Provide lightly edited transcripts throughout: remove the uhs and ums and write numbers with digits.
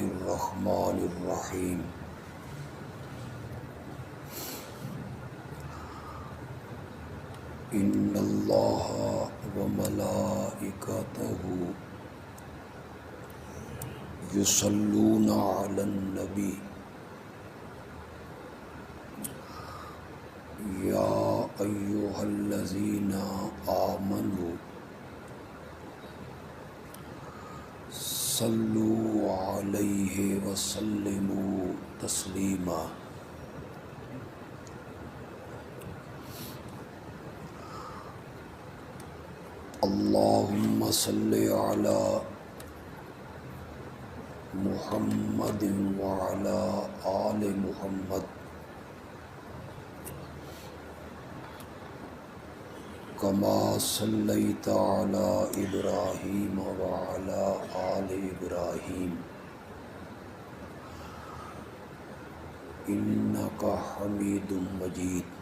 الرحمن الرحیم ان اللہ وملائکتہ یصلون علی النبی یا ایھا الذین آمنوا صلوا علیہ وسلموا تسلیما۔ اللہم صل علی محمد وعلی آل محمد کما صلیت علی ابراہیم وعلی آل ابراہیم انک حمید مجید۔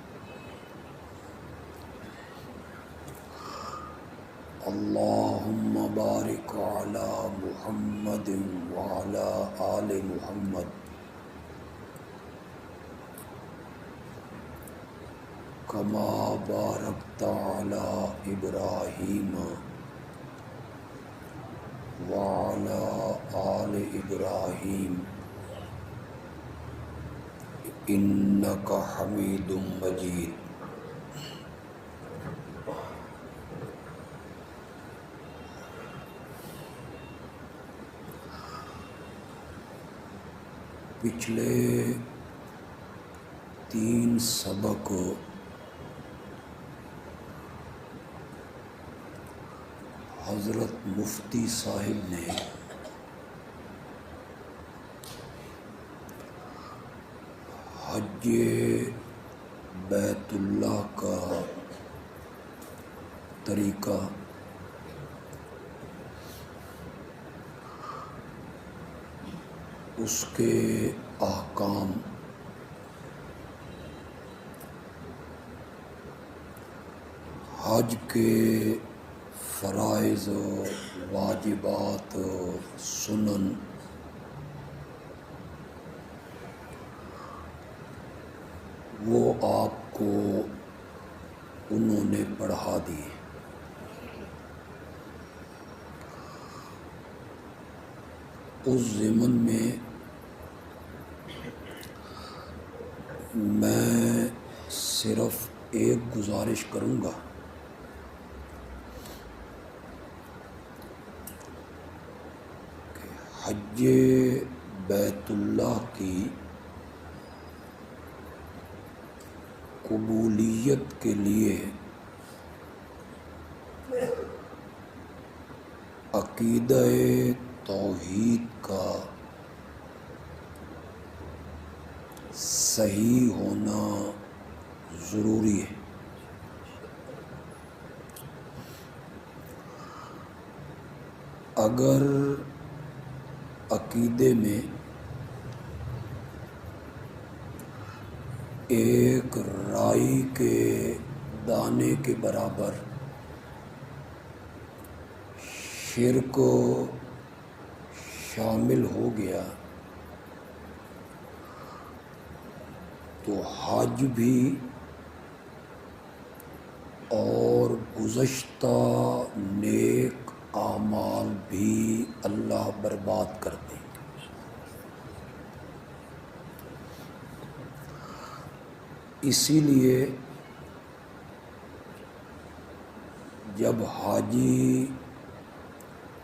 اللہم بارک علی محمد وعلی آل محمد کما بارکت علی ابراہیم وعلی آل ابراہیم انک حمید مجید۔ پچھلے 3 سبق حضرت مفتی صاحب نے حج بیت اللہ کا طریقہ اس کے احکام حج کے فرائض واجبات سنن وہ آپ کو انہوں نے پڑھا دیے۔ اس ضمن میں میں صرف ایک گزارش کروں گا کہ حج بیت اللہ کی قبولیت کے لیے عقیدہ توحید کا صحیح ہونا ضروری ہے۔ اگر عقیدے میں ایک رائی کے دانے کے برابر شرک شامل ہو گیا تو حج بھی اور گزشتہ نیک اعمال بھی اللہ برباد کر دیں۔ اسی لیے جب حاجی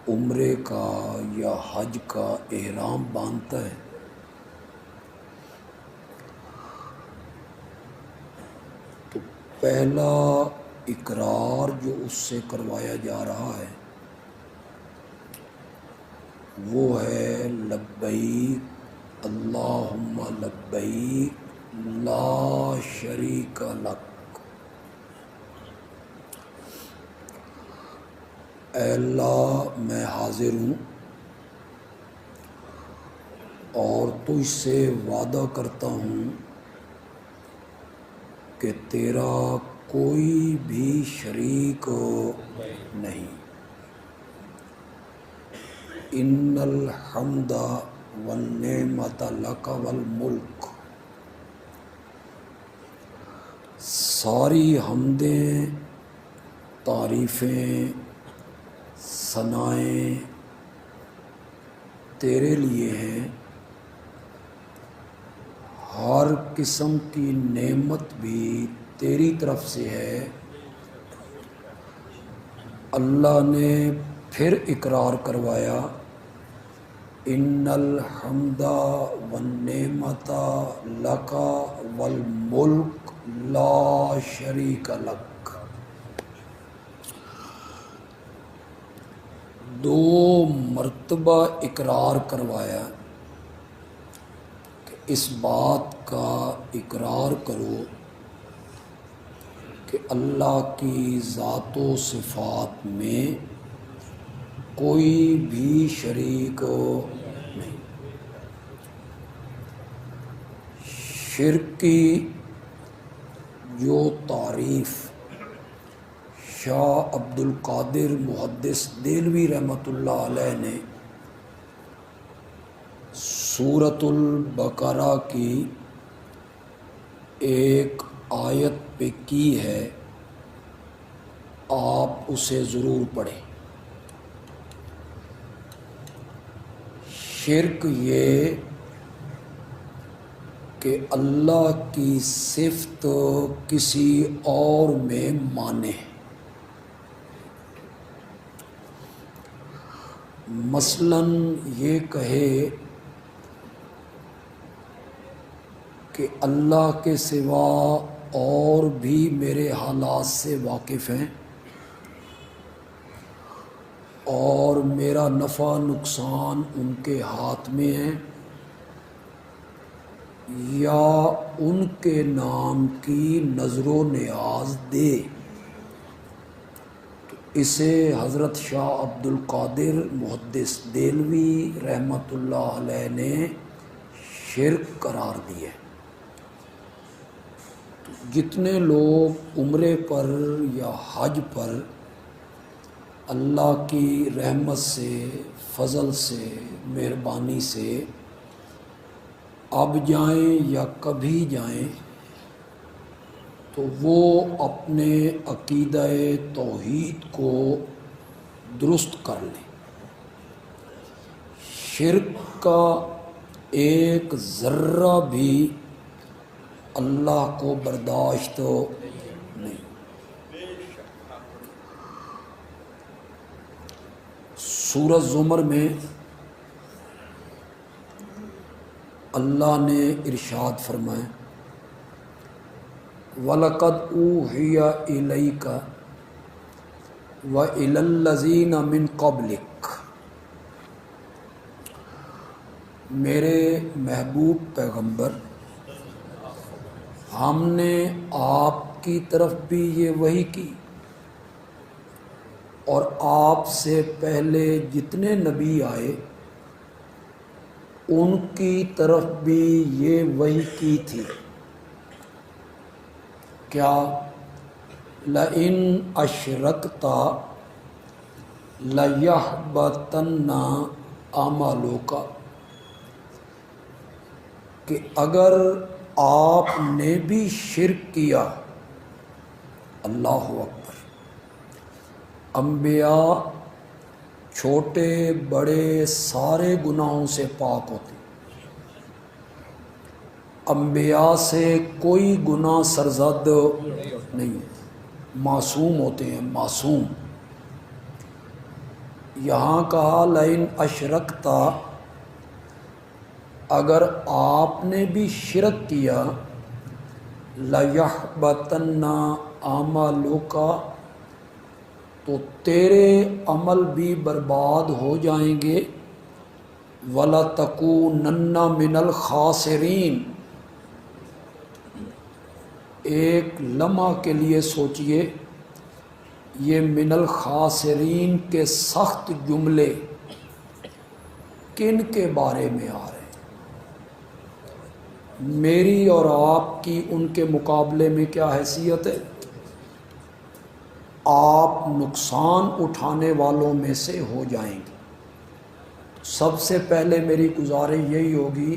عمرے کا یا حج کا احرام باندھتا ہے تو پہلا اقرار جو اس سے کروایا جا رہا ہے وہ ہے لبیک اللہم لبیک لا شریک لک۔ اے اللہ میں حاضر ہوں اور تجھ سے وعدہ کرتا ہوں کہ تیرا کوئی بھی شریک نہیں۔ ان الحمد والنعمت لک والملک، ساری حمدیں، تعریفیں، ثنائیں تیرے لیے ہیں، ہر قسم کی نعمت بھی تیری طرف سے ہے۔ اللہ نے پھر اقرار کروایا، ان الحمد والنعمت لک والملک لا شریک لک۔ دو مرتبہ اقرار کروایا کہ اس بات کا اقرار کرو کہ اللہ کی ذات و صفات میں کوئی بھی شریک نہیں۔ شرک کی جو تعریف شاہ عبد القادر محدث دہلوی رحمۃ اللہ علیہ نے سورۃ البقرہ کی ایک آیت پہ کی ہے، آپ اسے ضرور پڑھیں۔ شرک یہ کہ اللہ کی صفت کسی اور میں مانے، مثلاً یہ کہے کہ اللہ کے سوا اور بھی میرے حالات سے واقف ہیں اور میرا نفع نقصان ان کے ہاتھ میں ہے، یا ان کے نام کی نظر و نیاز دے، تو اسے حضرت شاہ عبد القادر محدث دہلوی رحمۃ اللہ علیہ نے شرک قرار دیا۔ جتنے لوگ عمرے پر یا حج پر اللہ کی رحمت سے، فضل سے، مہربانی سے اب جائیں یا کبھی جائیں، تو وہ اپنے عقیدہ توحید کو درست کر لیں۔ شرک کا ایک ذرہ بھی اللہ کو برداشت نہیں۔ سورۃ زمر میں اللہ نے ارشاد فرمایا، وَلَقَدْ أُوحِيَ إِلَيْكَ وَإِلَى الَّذِينَ مِن قَبْلِكَ، میرے محبوب پیغمبر، ہم نے آپ کی طرف بھی یہ وحی کی اور آپ سے پہلے جتنے نبی آئے ان کی طرف بھی یہ وحی کی تھی۔ کیا؟ لَإِنْ أَشْرَكْتَ لَيَحْبَطَنَّ عَمَلُكَ، کہ اگر آپ نے بھی شرک کیا، اللہ اکبر، انبیاء چھوٹے بڑے سارے گناہوں سے پاک ہوتے، انبیاء سے کوئی گناہ سرزد نہیں، معصوم ہوتے ہیں، معصوم۔ یہاں کہا لئن اشرکت، اگر آپ نے بھی شرک کیا، لَيَحْبَطَنَّ عَمَلُكَ، تو تیرے عمل بھی برباد ہو جائیں گے، وَلَتَكُونَنَّ مِنَ الْخَاسِرِينَ۔ ایک لمحہ کے لیے سوچئے، یہ من الخاسرین کے سخت جملے کن کے بارے میں آ رہے ہیں؟ میری اور آپ کی ان کے مقابلے میں کیا حیثیت ہے؟ آپ نقصان اٹھانے والوں میں سے ہو جائیں گے۔ سب سے پہلے میری گزارش یہی ہوگی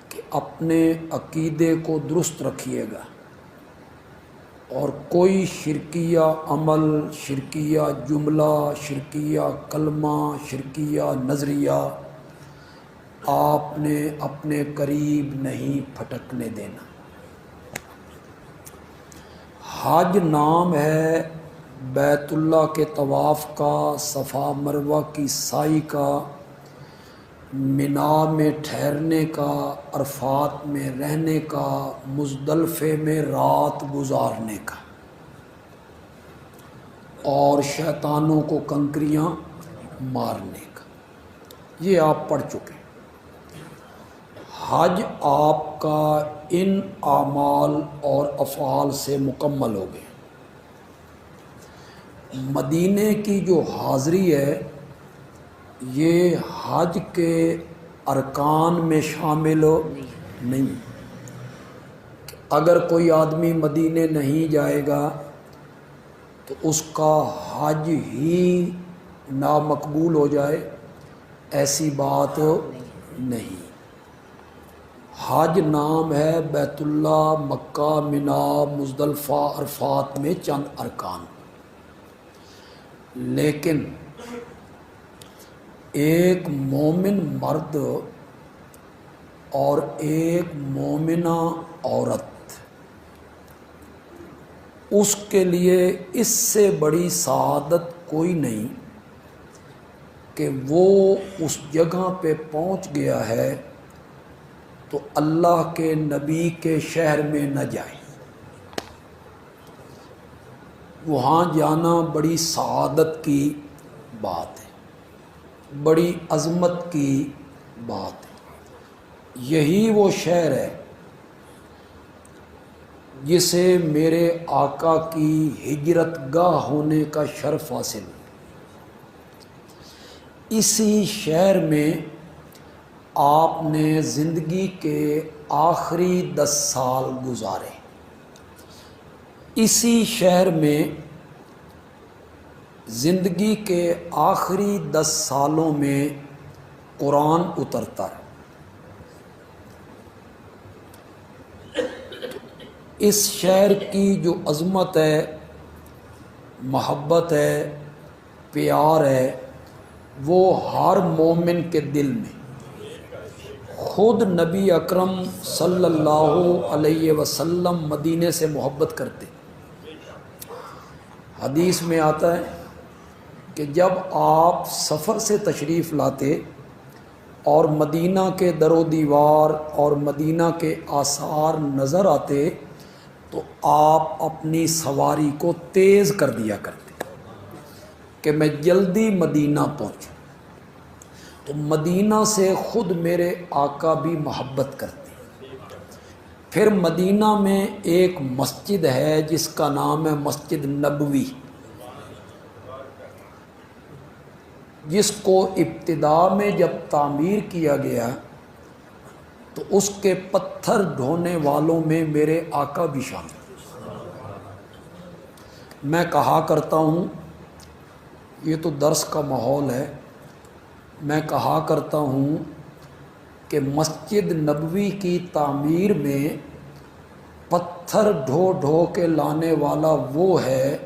کہ اپنے عقیدے کو درست رکھیے گا، اور کوئی شرکیہ عمل، شرکیہ جملہ، شرکیہ کلمہ، شرکیہ نظریہ آپ نے اپنے قریب نہیں پھٹکنے دینا۔ حج نام ہے بیت اللہ کے طواف کا، صفا مروہ کی سعی کا، منا میں ٹھہرنے کا، عرفات میں رہنے کا، مزدلفے میں رات گزارنے کا، اور شیطانوں کو کنکریاں مارنے کا۔ یہ آپ پڑھ چکے۔ حج آپ کا ان اعمال اور افعال سے مکمل ہو گئے۔ مدینے کی جو حاضری ہے یہ حج کے ارکان میں شامل نہیں۔ اگر کوئی آدمی مدینے نہیں جائے گا تو اس کا حج ہی نامقبول ہو جائے، ایسی بات نہیں۔ حج نام ہے بیت اللہ، مکہ، منا، مزدلفہ، عرفات میں چند ارکان، لیکن ایک مومن مرد اور ایک مومنہ عورت، اس کے لیے اس سے بڑی سعادت کوئی نہیں کہ وہ اس جگہ پہ پہنچ گیا ہے تو اللہ کے نبی کے شہر میں نہ جائے۔ وہاں جانا بڑی سعادت کی بات ہے، بڑی عظمت کی بات ہے۔ یہی وہ شہر ہے جسے میرے آقا کی ہجرت گاہ ہونے کا شرف حاصل ہے۔ اسی شہر میں آپ نے زندگی کے آخری 10 سال گزارے۔ اسی شہر میں زندگی کے آخری 10 سالوں میں قرآن اترتا ہے۔ اس شہر کی جو عظمت ہے، محبت ہے، پیار ہے، وہ ہر مومن کے دل میں۔ خود نبی اکرم صلی اللہ علیہ وسلم مدینے سے محبت کرتے۔ حدیث میں آتا ہے کہ جب آپ سفر سے تشریف لاتے اور مدینہ کے در و دیوار اور مدینہ کے آثار نظر آتے تو آپ اپنی سواری کو تیز کر دیا کرتے کہ میں جلدی مدینہ پہنچوں۔ تو مدینہ سے خود میرے آقا بھی محبت کرتے۔ پھر مدینہ میں ایک مسجد ہے جس کا نام ہے مسجد نبوی، جس کو ابتدا میں جب تعمیر کیا گیا تو اس کے پتھر ڈھونے والوں میں میرے آقا بھی شامل۔ میں کہا کرتا ہوں، یہ تو درس کا ماحول ہے، میں کہا کرتا ہوں کہ مسجد نبوی کی تعمیر میں پتھر ڈھو ڈھو کے لانے والا وہ ہے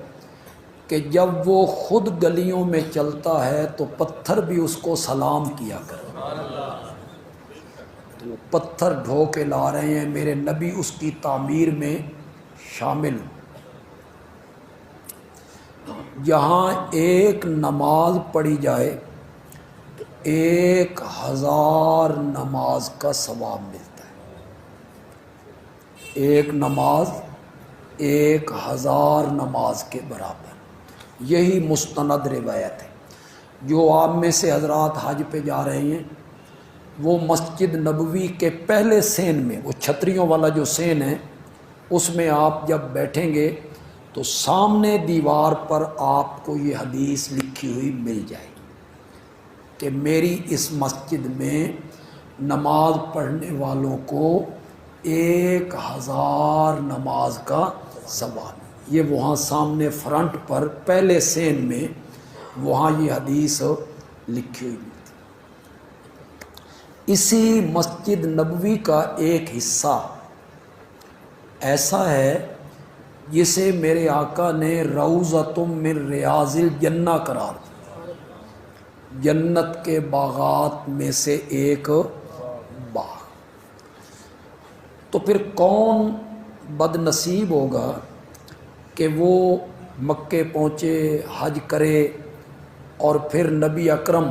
کہ جب وہ خود گلیوں میں چلتا ہے تو پتھر بھی اس کو سلام کیا کرتے۔ تو وہ پتھر ڈھو کے لا رہے ہیں، میرے نبی اس کی تعمیر میں شامل۔ جہاں ایک نماز پڑھی جائے تو 1000 نماز کا ثواب ملتا ہے۔ ایک نماز 1000 نماز کے برابر۔ یہی مستند روایت ہے۔ جو آپ میں سے حضرات حج پہ جا رہے ہیں وہ مسجد نبوی کے پہلے سین میں، وہ چھتریوں والا جو سین ہے، اس میں آپ جب بیٹھیں گے تو سامنے دیوار پر آپ کو یہ حدیث لکھی ہوئی مل جائے گی کہ میری اس مسجد میں نماز پڑھنے والوں کو 1000 نماز کا ثواب۔ یہ وہاں سامنے فرنٹ پر پہلے سین میں وہاں یہ حدیث لکھی ہوئی تھی۔ اسی مسجد نبوی کا ایک حصہ ایسا ہے جسے میرے آقا نے روضۃ من ریاض الجنہ قرار دیا، جنت کے باغات میں سے ایک باغ۔ تو پھر کون بد نصیب ہوگا کہ وہ مکے پہنچے، حج کرے، اور پھر نبی اکرم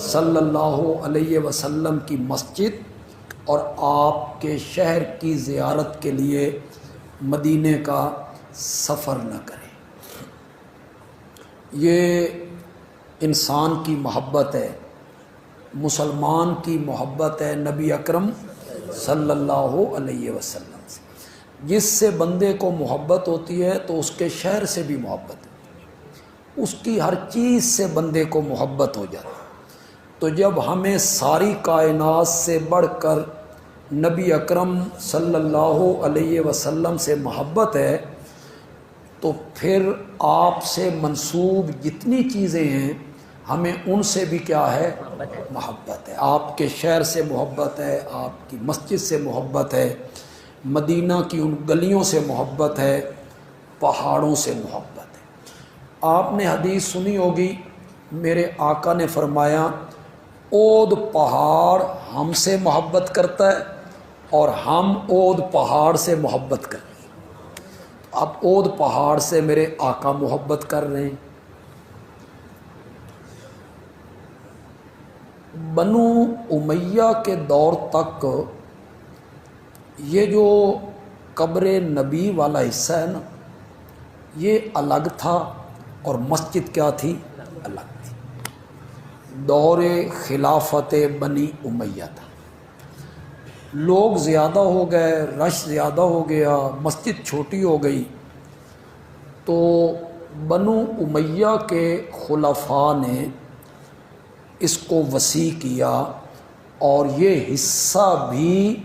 صلی اللہ علیہ وسلم کی مسجد اور آپ کے شہر کی زیارت کے لیے مدینے کا سفر نہ کرے۔ یہ انسان کی محبت ہے، مسلمان کی محبت ہے نبی اکرم صلی اللہ علیہ وسلم سے۔ جس سے بندے کو محبت ہوتی ہے تو اس کے شہر سے بھی محبت ہے، اس کی ہر چیز سے بندے کو محبت ہو جاتی ہے۔ تو جب ہمیں ساری کائنات سے بڑھ کر نبی اکرم صلی اللہ علیہ وسلم سے محبت ہے تو پھر آپ سے منسوب جتنی چیزیں ہیں ہمیں ان سے بھی کیا ہے؟ محبت ہے۔ آپ کے شہر سے محبت ہے، آپ کی مسجد سے محبت ہے، مدینہ کی ان گلیوں سے محبت ہے، پہاڑوں سے محبت ہے۔ آپ نے حدیث سنی ہوگی، میرے آقا نے فرمایا اود پہاڑ ہم سے محبت کرتا ہے اور ہم اود پہاڑ سے محبت کرتے ہیں۔ اب اود پہاڑ سے میرے آقا محبت کر رہے ہیں۔ بنو امیہ کے دور تک یہ جو قبر نبی والا حصہ ہے نا، یہ الگ تھا اور مسجد کیا تھی؟ الگ تھی۔ دور خلافت بنی امیہ تھا، لوگ زیادہ ہو گئے، رش زیادہ ہو گیا، مسجد چھوٹی ہو گئی، تو بنو امیہ کے خلفاء نے اس کو وسیع کیا اور یہ حصہ بھی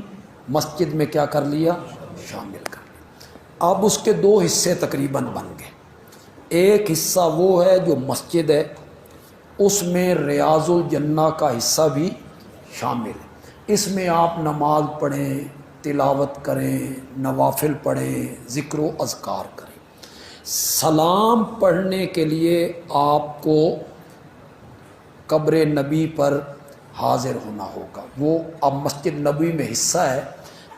مسجد میں کیا کر لیا؟ شامل کر لیا۔ اب اس کے دو حصے تقریباً بن گئے۔ ایک حصہ وہ ہے جو مسجد ہے، اس میں ریاض الجنہ کا حصہ بھی شامل ہے۔ اس میں آپ نماز پڑھیں، تلاوت کریں، نوافل پڑھیں، ذکر و اذکار کریں۔ سلام پڑھنے کے لیے آپ کو قبر نبی پر حاضر ہونا ہوگا۔ وہ اب مسجد نبوی میں حصہ ہے،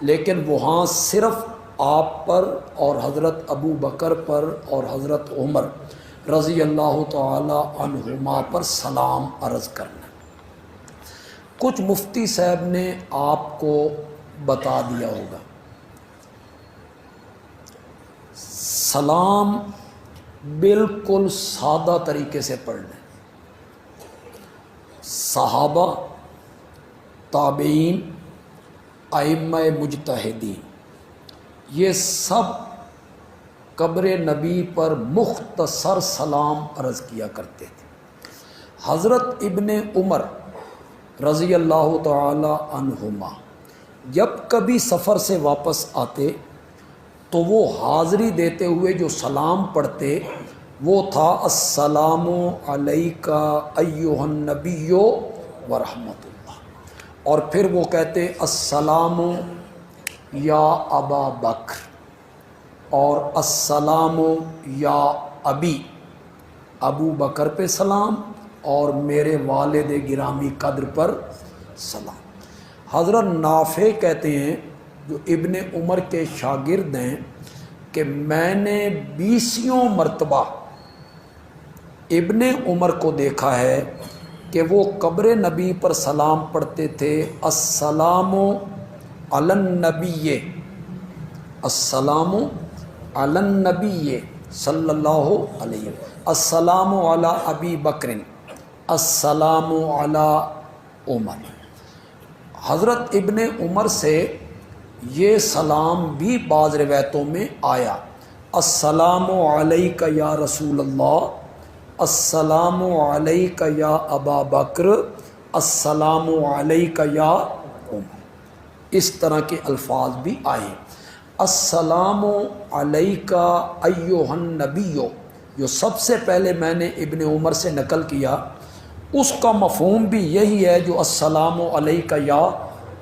لیکن وہاں صرف آپ پر اور حضرت ابو بکر پر اور حضرت عمر رضی اللہ تعالی عنہما پر سلام عرض کرنا۔ کچھ مفتی صاحب نے آپ کو بتا دیا ہوگا، سلام بالکل سادہ طریقے سے پڑھنا۔ صحابہ، تابعین، ائمہ مجتہدین، یہ سب قبر نبی پر مختصر سلام عرض کیا کرتے تھے۔ حضرت ابن عمر رضی اللہ تعالی عنہما جب کبھی سفر سے واپس آتے تو وہ حاضری دیتے ہوئے جو سلام پڑھتے وہ تھا السلام علیک ایھا النبی ورحمۃ اللہ، اور پھر وہ کہتے السلام یا ابا بکر اور السلام یا ابی، ابو بکر پہ سلام اور میرے والد گرامی قدر پر سلام۔ حضرت نافع کہتے ہیں جو ابن عمر کے شاگرد ہیں کہ میں نے 20 مرتبہ ابن عمر کو دیکھا ہے کہ وہ قبر نبی پر سلام پڑھتے تھے السلام علی النبی، السلام علی النبی صلی اللہ علیہ وسلم، السلام علی ابی بکر، السلام علی عمر۔ حضرت ابن عمر سے یہ سلام بھی بعض روایتوں میں آیا السلام علیک یا رسول اللہ، السلام علیک یا ابا بکر، السلام علیک یا عمر، اس طرح کے الفاظ بھی آئے۔ السلام علیک ایھا النبی جو سب سے پہلے میں نے ابن عمر سے نقل کیا اس کا مفہوم بھی یہی ہے جو السلام علیکہ یا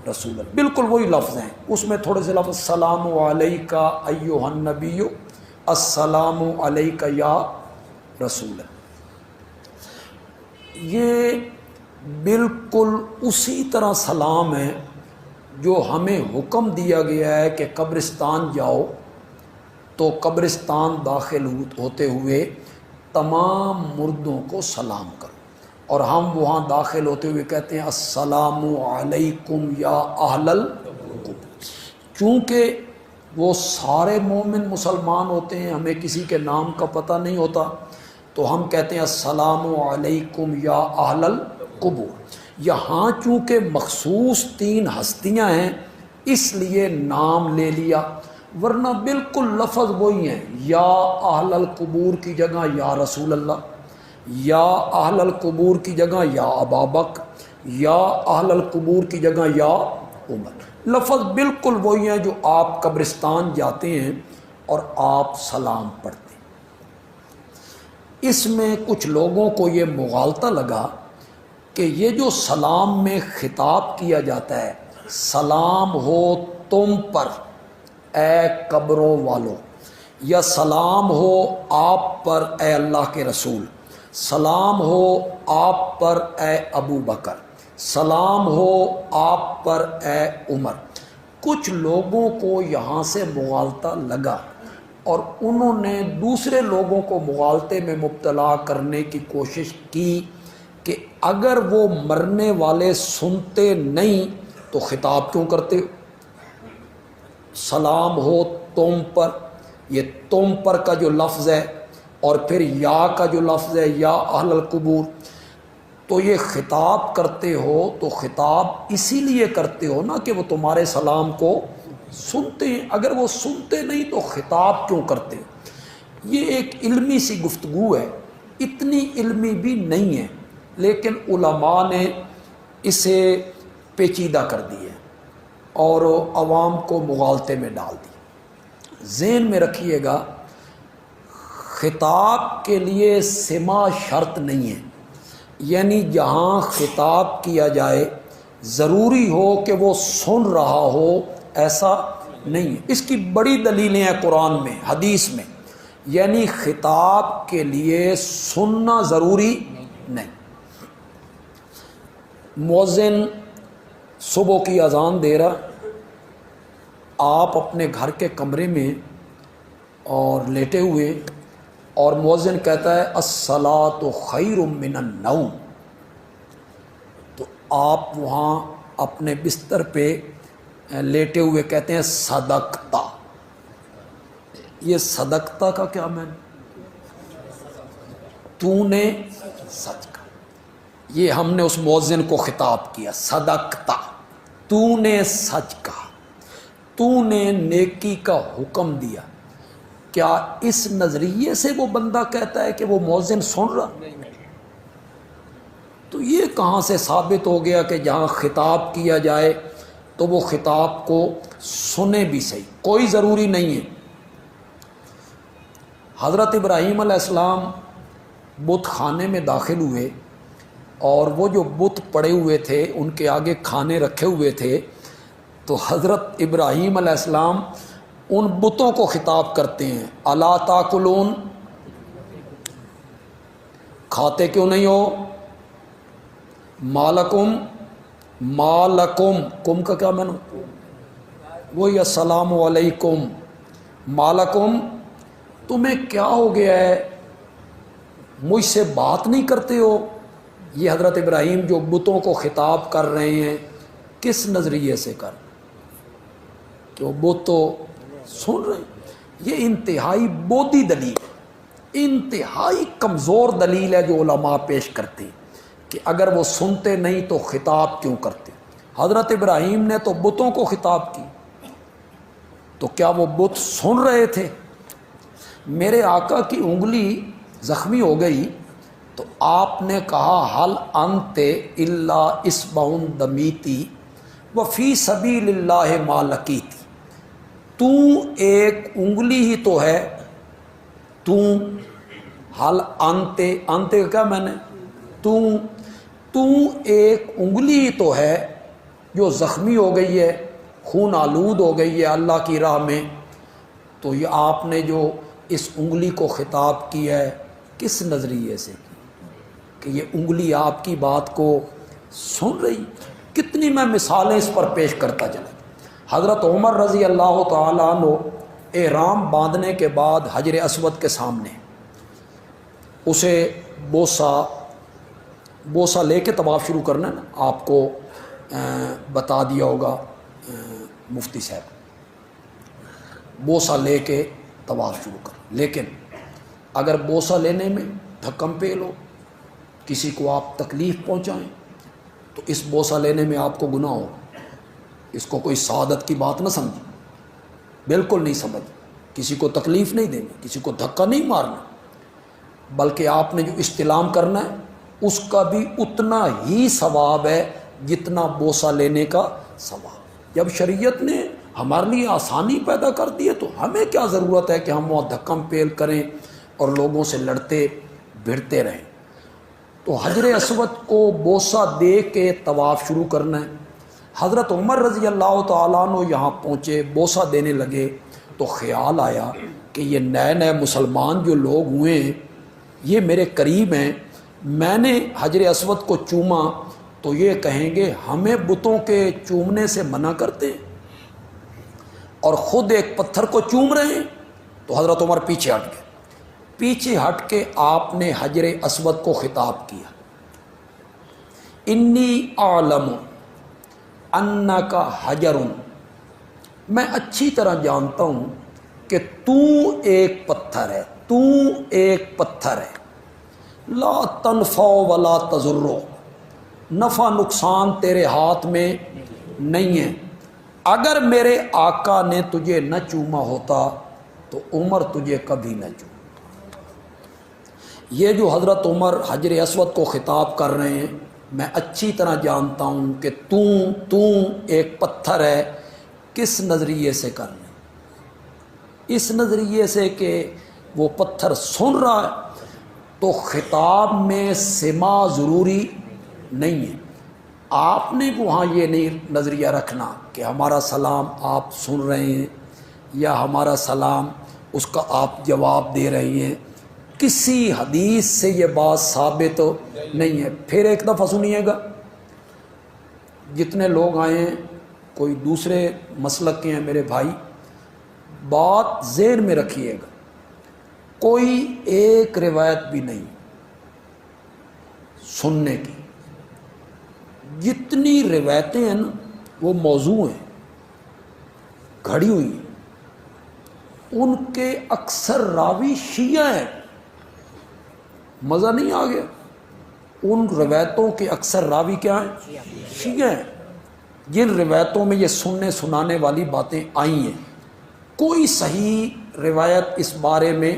رسول اللہ، بالکل وہی لفظ ہیں، اس میں تھوڑے سے لفظ السلام علیکہ ایھا النبی، السلام علیکہ یا رسول اللہ، یہ بالکل اسی طرح سلام ہے جو ہمیں حکم دیا گیا ہے کہ قبرستان جاؤ تو قبرستان داخل ہوتے ہوئے تمام مردوں کو سلام کرو، اور ہم وہاں داخل ہوتے ہوئے کہتے ہیں السلام علیکم یا اہل القبور، چونکہ وہ سارے مومن مسلمان ہوتے ہیں، ہمیں کسی کے نام کا پتہ نہیں ہوتا، تو ہم کہتے ہیں السلام علیکم یا اہل القبور۔ یہاں چونکہ مخصوص 3 ہستیاں ہیں اس لیے نام لے لیا، ورنہ بالکل لفظ وہی ہیں، یا اہل القبور کی جگہ یا رسول اللہ، یا اہل القبور کی جگہ یا ابا بکر، یا اہل القبور کی جگہ یا عمر، لفظ بالکل وہی ہیں جو آپ قبرستان جاتے ہیں اور آپ سلام پڑھتے ہیں۔ اس میں کچھ لوگوں کو یہ مغالطہ لگا کہ یہ جو سلام میں خطاب کیا جاتا ہے، سلام ہو تم پر اے قبروں والو، یا سلام ہو آپ پر اے اللہ کے رسول، سلام ہو آپ پر اے ابو بکر، سلام ہو آپ پر اے عمر، کچھ لوگوں کو یہاں سے مغالطہ لگا اور انہوں نے دوسرے لوگوں کو مغالطے میں مبتلا کرنے کی کوشش کی کہ اگر وہ مرنے والے سنتے نہیں تو خطاب کیوں کرتے؟ سلام ہو تم پر، یہ تم پر کا جو لفظ ہے اور پھر یا کا جو لفظ ہے یا اہل القبور، تو یہ خطاب کرتے ہو تو خطاب اسی لیے کرتے ہو نا کہ وہ تمہارے سلام کو سنتے ہیں، اگر وہ سنتے نہیں تو خطاب کیوں کرتے؟ یہ ایک علمی سی گفتگو ہے، اتنی علمی بھی نہیں ہے، لیکن علماء نے اسے پیچیدہ کر دی ہے اور عوام کو مغالطے میں ڈال دی۔ ذہن میں رکھیے گا، خطاب کے لیے سماع شرط نہیں ہے، یعنی جہاں خطاب کیا جائے ضروری ہو کہ وہ سن رہا ہو، ایسا نہیں ہے۔ اس کی بڑی دلیلیں ہیں قرآن میں، حدیث میں، یعنی خطاب کے لیے سننا ضروری نہیں۔ مؤذن صبح کی اذان دے رہا، آپ اپنے گھر کے کمرے میں اور لیٹے ہوئے، اور مؤذن کہتا ہے الصلاۃ خیر من النوم، تو آپ وہاں اپنے بستر پہ لیٹے ہوئے کہتے ہیں صدقتا۔ یہ صدقتا کا کیا معنی؟ تو نے سچ کہا، یہ ہم نے اس مؤذن کو خطاب کیا، صدقتا، تو نے سچ کہا، تو نے نیکی کا حکم دیا۔ کیا اس نظریے سے وہ بندہ کہتا ہے کہ وہ مؤذن سن رہا؟ تو یہ کہاں سے ثابت ہو گیا کہ جہاں خطاب کیا جائے تو وہ خطاب کو سنے بھی صحیح؟ کوئی ضروری نہیں ہے۔ حضرت ابراہیم علیہ السلام بت خانے میں داخل ہوئے اور وہ جو بت پڑے ہوئے تھے ان کے آگے کھانے رکھے ہوئے تھے، تو حضرت ابراہیم علیہ السلام ان بتوں کو خطاب کرتے ہیں الا تاکلون، کھاتے کیوں نہیں ہو؟ مالکم، مالکم، کم کا کیا معنی؟ وہی السلام علیکم، مالکم، تمہیں کیا ہو گیا ہے، مجھ سے بات نہیں کرتے ہو؟ یہ حضرت ابراہیم جو بتوں کو خطاب کر رہے ہیں کس نظریے سے کر، کہ وہ بت تو سن رہے ہیں۔ یہ انتہائی بودی دلیل، انتہائی کمزور دلیل ہے جو علماء پیش کرتے ہیں کہ اگر وہ سنتے نہیں تو خطاب کیوں کرتے؟ حضرت ابراہیم نے تو بتوں کو خطاب کی، تو کیا وہ بت سن رہے تھے؟ میرے آقا کی انگلی زخمی ہو گئی تو آپ نے کہا حل انت الا اصبع دمیتی وفی سبیل اللہ ما لقیتی، تو ایک انگلی ہی تو ہے، تو حل انت، انت کا کیا میں نے، تو تو ایک انگلی تو ہے جو زخمی ہو گئی ہے، خون آلود ہو گئی ہے اللہ کی راہ میں، تو یہ آپ نے جو اس انگلی کو خطاب کیا ہے کس نظریے سے کہ یہ انگلی آپ کی بات کو سن رہی؟ کتنی میں مثالیں اس پر پیش کرتا چلا۔ حضرت عمر رضی اللہ تعالیٰ عنہ احرام باندھنے کے بعد حجر اسود کے سامنے اسے بوسہ لے کے طواف شروع کرنا ہے نا، آپ کو بتا دیا ہوگا مفتی صاحب، بوسہ لے کے طواف شروع کر۔ لیکن اگر بوسہ لینے میں دھکم پیل ہو، کسی کو آپ تکلیف پہنچائیں، تو اس بوسہ لینے میں آپ کو گناہ ہو۔ اس کو کوئی سعادت کی بات نہ سمجھیں، بالکل نہیں سمجھ، کسی کو تکلیف نہیں دینی، کسی کو دھکا نہیں مارنا، بلکہ آپ نے جو استلام کرنا ہے اس کا بھی اتنا ہی ثواب ہے جتنا بوسہ لینے کا ثواب۔ جب شریعت نے ہمارے لیے آسانی پیدا کر دی ہے تو ہمیں کیا ضرورت ہے کہ ہم وہاں دھکم پیل کریں اور لوگوں سے لڑتے بھڑتے رہیں۔ تو حجر اسود کو بوسہ دے کے طواف شروع کرنا ہے۔ حضرت عمر رضی اللہ تعالیٰ عنہ یہاں پہنچے، بوسہ دینے لگے تو خیال آیا کہ یہ نئے نئے مسلمان جو لوگ ہوئے ہیں یہ میرے قریب ہیں، میں نے حجر اسود کو چوما تو یہ کہیں گے ہمیں بتوں کے چومنے سے منع کرتے ہیں، اور خود ایک پتھر کو چوم رہے ہیں۔ تو حضرت عمر پیچھے ہٹ گئے، پیچھے ہٹ کے آپ نے حجر اسود کو خطاب کیا، انی اعلم انک حجر، میں اچھی طرح جانتا ہوں کہ تو ایک پتھر ہے، تو ایک پتھر ہے، لا تنفع ولا تضر، نفع نقصان تیرے ہاتھ میں نہیں ہے۔ اگر میرے آقا نے تجھے نہ چوما ہوتا تو عمر تجھے کبھی نہ چوما۔ یہ جو حضرت عمر حجر اسود کو خطاب کر رہے ہیں، میں اچھی طرح جانتا ہوں کہ تو ایک پتھر ہے، کس نظریے سے کر رہے ہیں؟ اس نظریے سے کہ وہ پتھر سن رہا ہے تو خطاب میں سما ضروری نہیں ہے۔ آپ نے وہاں یہ نہیں نظریہ رکھنا کہ ہمارا سلام آپ سن رہے ہیں یا ہمارا سلام اس کا آپ جواب دے رہے ہیں، کسی حدیث سے یہ بات ثابت نہیں ہے۔ پھر ایک دفعہ سنیے گا، جتنے لوگ آئے ہیں کوئی دوسرے مسلک کے ہیں میرے بھائی، بات ذہن میں رکھیے گا، کوئی ایک روایت بھی نہیں سننے کی، جتنی روایتیں ہیں نا وہ موضوع ہیں، گھڑی ہوئی ہیں، ان کے اکثر راوی شیعہ ہیں۔ مزہ نہیں آ گیا؟ ان روایتوں کے اکثر راوی کیا ہیں؟ شیعہ ہیں۔ جن روایتوں میں یہ سننے سنانے والی باتیں آئی ہیں، کوئی صحیح روایت اس بارے میں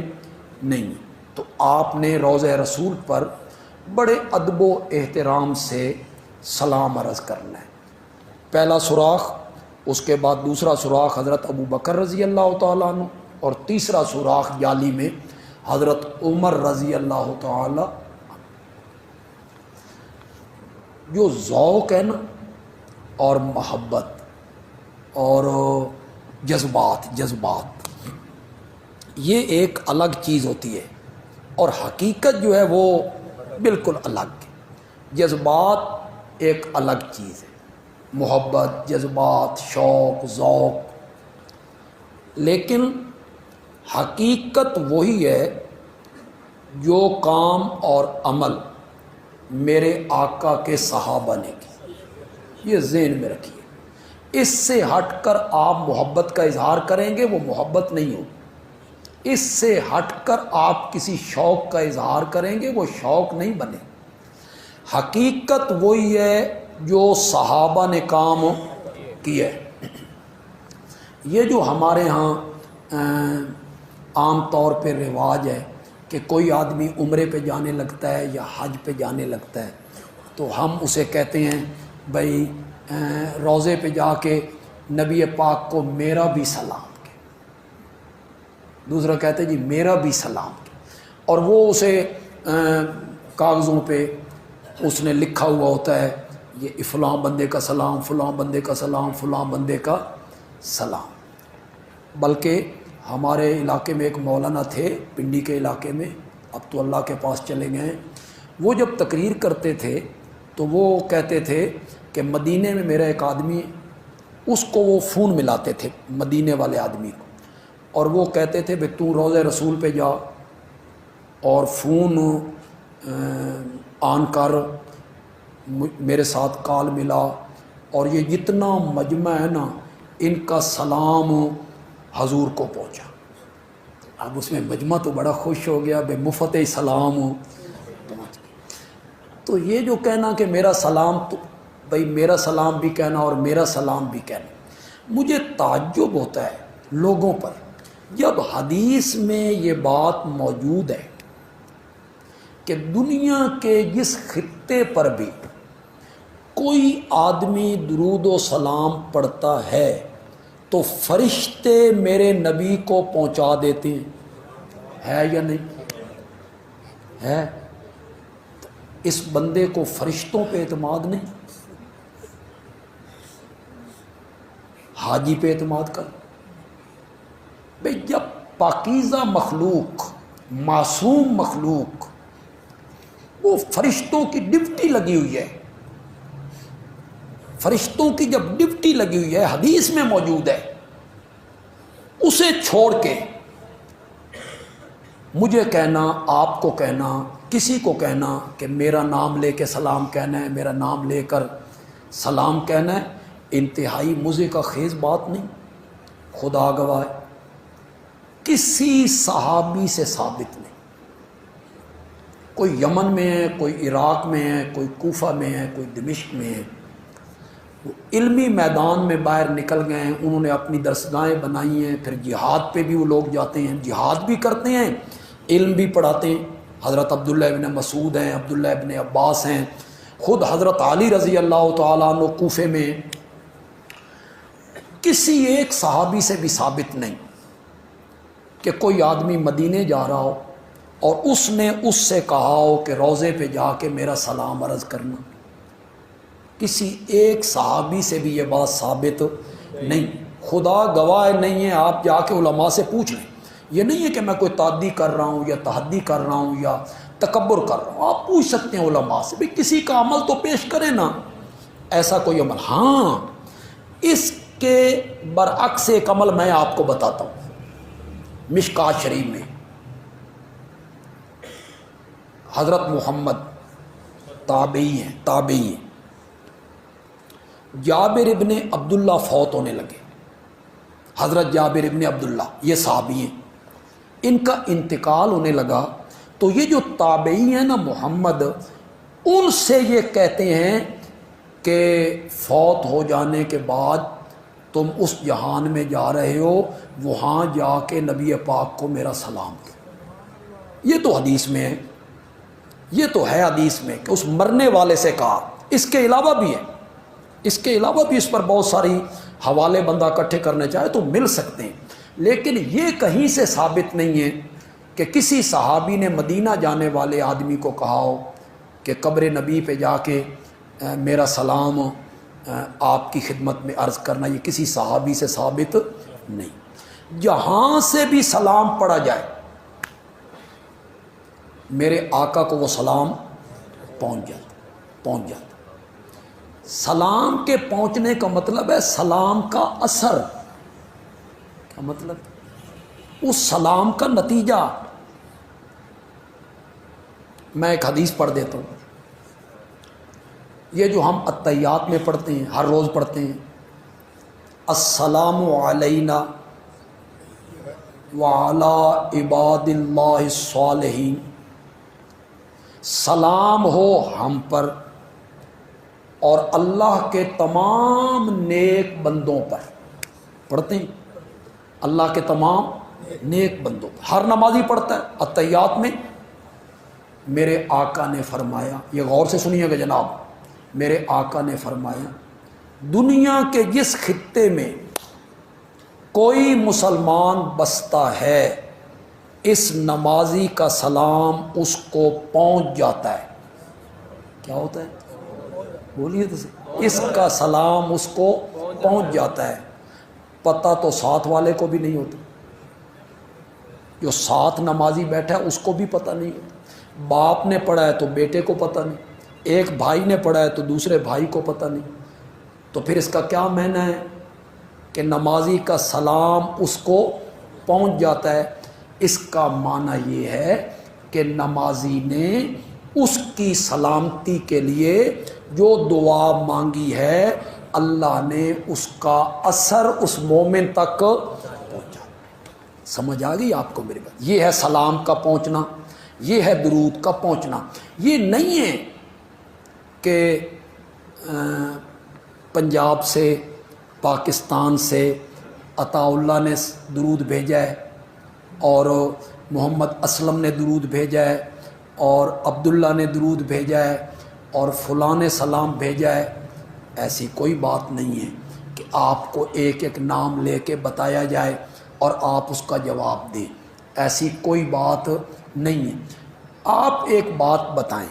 نہیں ہے۔ تو آپ نے روضہ رسول پر بڑے ادب و احترام سے سلام عرض کرنا ہے۔ پہلا سوراخ، اس کے بعد دوسرا سوراخ حضرت ابو بکر رضی اللہ تعالیٰ عنہ، اور تیسرا سوراخ جالی میں حضرت عمر رضی اللہ تعالیٰ۔ جو ذوق ہے نا اور محبت اور جذبات یہ ایک الگ چیز ہوتی ہے، اور حقیقت جو ہے وہ بالکل الگ ہے۔ جذبات ایک الگ چیز ہے، محبت، جذبات، شوق، ذوق، لیکن حقیقت وہی ہے جو کام اور عمل میرے آقا کے صحابہ نے کی۔ یہ ذہن میں رکھیے، اس سے ہٹ کر آپ محبت کا اظہار کریں گے وہ محبت نہیں ہوگی، اس سے ہٹ کر آپ کسی شوق کا اظہار کریں گے وہ شوق نہیں بنے۔ حقیقت وہی ہے جو صحابہ نے کام کیا ہے۔ یہ جو ہمارے ہاں عام طور پہ رواج ہے کہ کوئی آدمی عمرے پہ جانے لگتا ہے یا حج پہ جانے لگتا ہے تو ہم اسے کہتے ہیں بھائی روضے پہ جا کے نبی پاک کو میرا بھی سلام کے، دوسرا کہتے ہیں جی میرا بھی سلام کے، اور وہ اسے کاغذوں پہ اس نے لکھا ہوا ہوتا ہے یہ فلاں بندے کا سلام، فلاں بندے کا سلام، فلاں بندے کا سلام۔ بلکہ ہمارے علاقے میں ایک مولانا تھے پنڈی کے علاقے میں، اب تو اللہ کے پاس چلے گئے ہیں، وہ جب تقریر کرتے تھے تو وہ کہتے تھے کہ مدینے میں میرا ایک آدمی، اس کو وہ فون ملاتے تھے مدینے والے آدمی کو، اور وہ کہتے تھے بھئی تو روضہ رسول پہ جا اور فون آن کر میرے ساتھ کال ملا، اور یہ جتنا مجمع ہے نا ان کا سلام حضور کو پہنچا۔ اب اس میں مجمع تو بڑا خوش ہو گیا، بے مفت سلام پہنچ گیا۔ تو یہ جو کہنا کہ میرا سلام، تو بھائی میرا سلام بھی کہنا اور میرا سلام بھی کہنا، مجھے تعجب ہوتا ہے لوگوں پر جب حدیث میں یہ بات موجود ہے کہ دنیا کے جس خطے پر بھی کوئی آدمی درود و سلام پڑھتا ہے تو فرشتے میرے نبی کو پہنچا دیتے ہیں، ہے یا نہیں ہے؟ اس بندے کو فرشتوں پہ اعتماد نہیں، حاجی پہ اعتماد کر۔ بھئی جب پاکیزہ مخلوق، معصوم مخلوق، وہ فرشتوں کی ڈیوٹی لگی ہوئی ہے، فرشتوں کی جب ڈیوٹی لگی ہوئی ہے، حدیث میں موجود ہے، اسے چھوڑ کے مجھے کہنا، آپ کو کہنا، کسی کو کہنا کہ میرا نام لے کے سلام کہنا ہے، میرا نام لے کر سلام کہنا ہے، انتہائی مزے کا خیز بات نہیں۔ خدا گواہ ہے کسی صحابی سے ثابت نہیں، کوئی یمن میں ہے، کوئی عراق میں ہے، کوئی کوفہ میں ہے، کوئی دمشق میں ہے، وہ علمی میدان میں باہر نکل گئے ہیں، انہوں نے اپنی درسگاہیں بنائی ہیں، پھر جہاد پہ بھی وہ لوگ جاتے ہیں، جہاد بھی کرتے ہیں، علم بھی پڑھاتے ہیں۔ حضرت عبداللہ ابن مسعود ہیں، عبداللہ ابن عباس ہیں، خود حضرت علی رضی اللہ تعالیٰ عنہ کوفے میں، کسی ایک صحابی سے بھی ثابت نہیں کہ کوئی آدمی مدینے جا رہا ہو اور اس نے اس سے کہا ہو کہ روضے پہ جا کے میرا سلام عرض کرنا۔ کسی ایک صحابی سے بھی یہ بات ثابت نہیں، خدا گواہ نہیں ہے، آپ جا کے علماء سے پوچھ لیں۔ یہ نہیں ہے کہ میں کوئی تعدی کر رہا ہوں یا تحدی کر رہا ہوں یا تکبر کر رہا ہوں، آپ پوچھ سکتے ہیں علماء سے، بھئی کسی کا عمل تو پیش کرے نا، ایسا کوئی عمل۔ ہاں، اس کے برعکس ایک عمل میں آپ کو بتاتا ہوں۔ مشکات شریف میں حضرت محمد تابعی ہیں، جابر ابن عبداللہ فوت ہونے لگے، حضرت جابر ابن عبداللہ یہ صحابی ہیں، ان کا انتقال ہونے لگا، تو یہ جو تابعی ہیں نا محمد، ان سے یہ کہتے ہیں کہ فوت ہو جانے کے بعد تم اس جہان میں جا رہے ہو، وہاں جا کے نبی پاک کو میرا سلام دو۔ یہ تو حدیث میں ہے، یہ تو ہے حدیث میں کہ اس مرنے والے سے کہا۔ اس کے علاوہ بھی ہے، اس کے علاوہ بھی اس پر بہت ساری حوالے بندہ اکٹھے کرنے چاہے تو مل سکتے ہیں، لیکن یہ کہیں سے ثابت نہیں ہے کہ کسی صحابی نے مدینہ جانے والے آدمی کو کہا ہو کہ قبر نبی پہ جا کے میرا سلام آپ کی خدمت میں عرض کرنا، یہ کسی صحابی سے ثابت نہیں۔ جہاں سے بھی سلام پڑھا جائے میرے آقا کو وہ سلام پہنچ جاتا۔ سلام کے پہنچنے کا مطلب ہے سلام کا اثر، کیا مطلب؟ اس سلام کا نتیجہ۔ میں ایک حدیث پڑھ دیتا ہوں، یہ جو ہم التحیات میں پڑھتے ہیں، ہر روز پڑھتے ہیں، السلام علینا وعلی عباد اللہ الصالحین، سلام ہو ہم پر اور اللہ کے تمام نیک بندوں پر۔ پڑھتے ہیں اللہ کے تمام نیک بندوں پر، ہر نمازی پڑھتا ہے التحیات میں۔ میرے آقا نے فرمایا، یہ غور سے سنیے گا جناب، میرے آقا نے فرمایا دنیا کے جس خطے میں کوئی مسلمان بستا ہے اس نمازی کا سلام اس کو پہنچ جاتا ہے۔ کیا ہوتا ہے؟ بولیے تو صحیح۔ اس کا سلام اس کو پہنچ جاتا ہے، پتہ تو ساتھ والے کو بھی نہیں ہوتا، جو ساتھ نمازی بیٹھا ہے اس کو بھی پتہ نہیں ہوتا، باپ نے پڑھا ہے تو بیٹے کو پتہ نہیں، ایک بھائی نے پڑھا ہے تو دوسرے بھائی کو پتہ نہیں۔ تو پھر اس کا کیا معنی ہے کہ نمازی کا سلام اس کو پہنچ جاتا ہے؟ اس کا معنی یہ ہے کہ نمازی نے اس کی سلامتی کے لیے جو دعا مانگی ہے اللہ نے اس کا اثر اس مومن تک پہنچا۔ سمجھ آ گئی آپ کو میری بات؟ یہ ہے سلام کا پہنچنا، یہ ہے درود کا پہنچنا۔ یہ نہیں ہے کہ پنجاب سے، پاکستان سے عطا اللہ نے درود بھیجا ہے اور محمد اسلم نے درود بھیجا ہے اور عبداللہ نے درود بھیجا ہے اور فلاں نے سلام بھیجا ہے۔ ایسی کوئی بات نہیں ہے کہ آپ کو ایک ایک نام لے کے بتایا جائے اور آپ اس کا جواب دیں، ایسی کوئی بات نہیں ہے۔ آپ ایک بات بتائیں،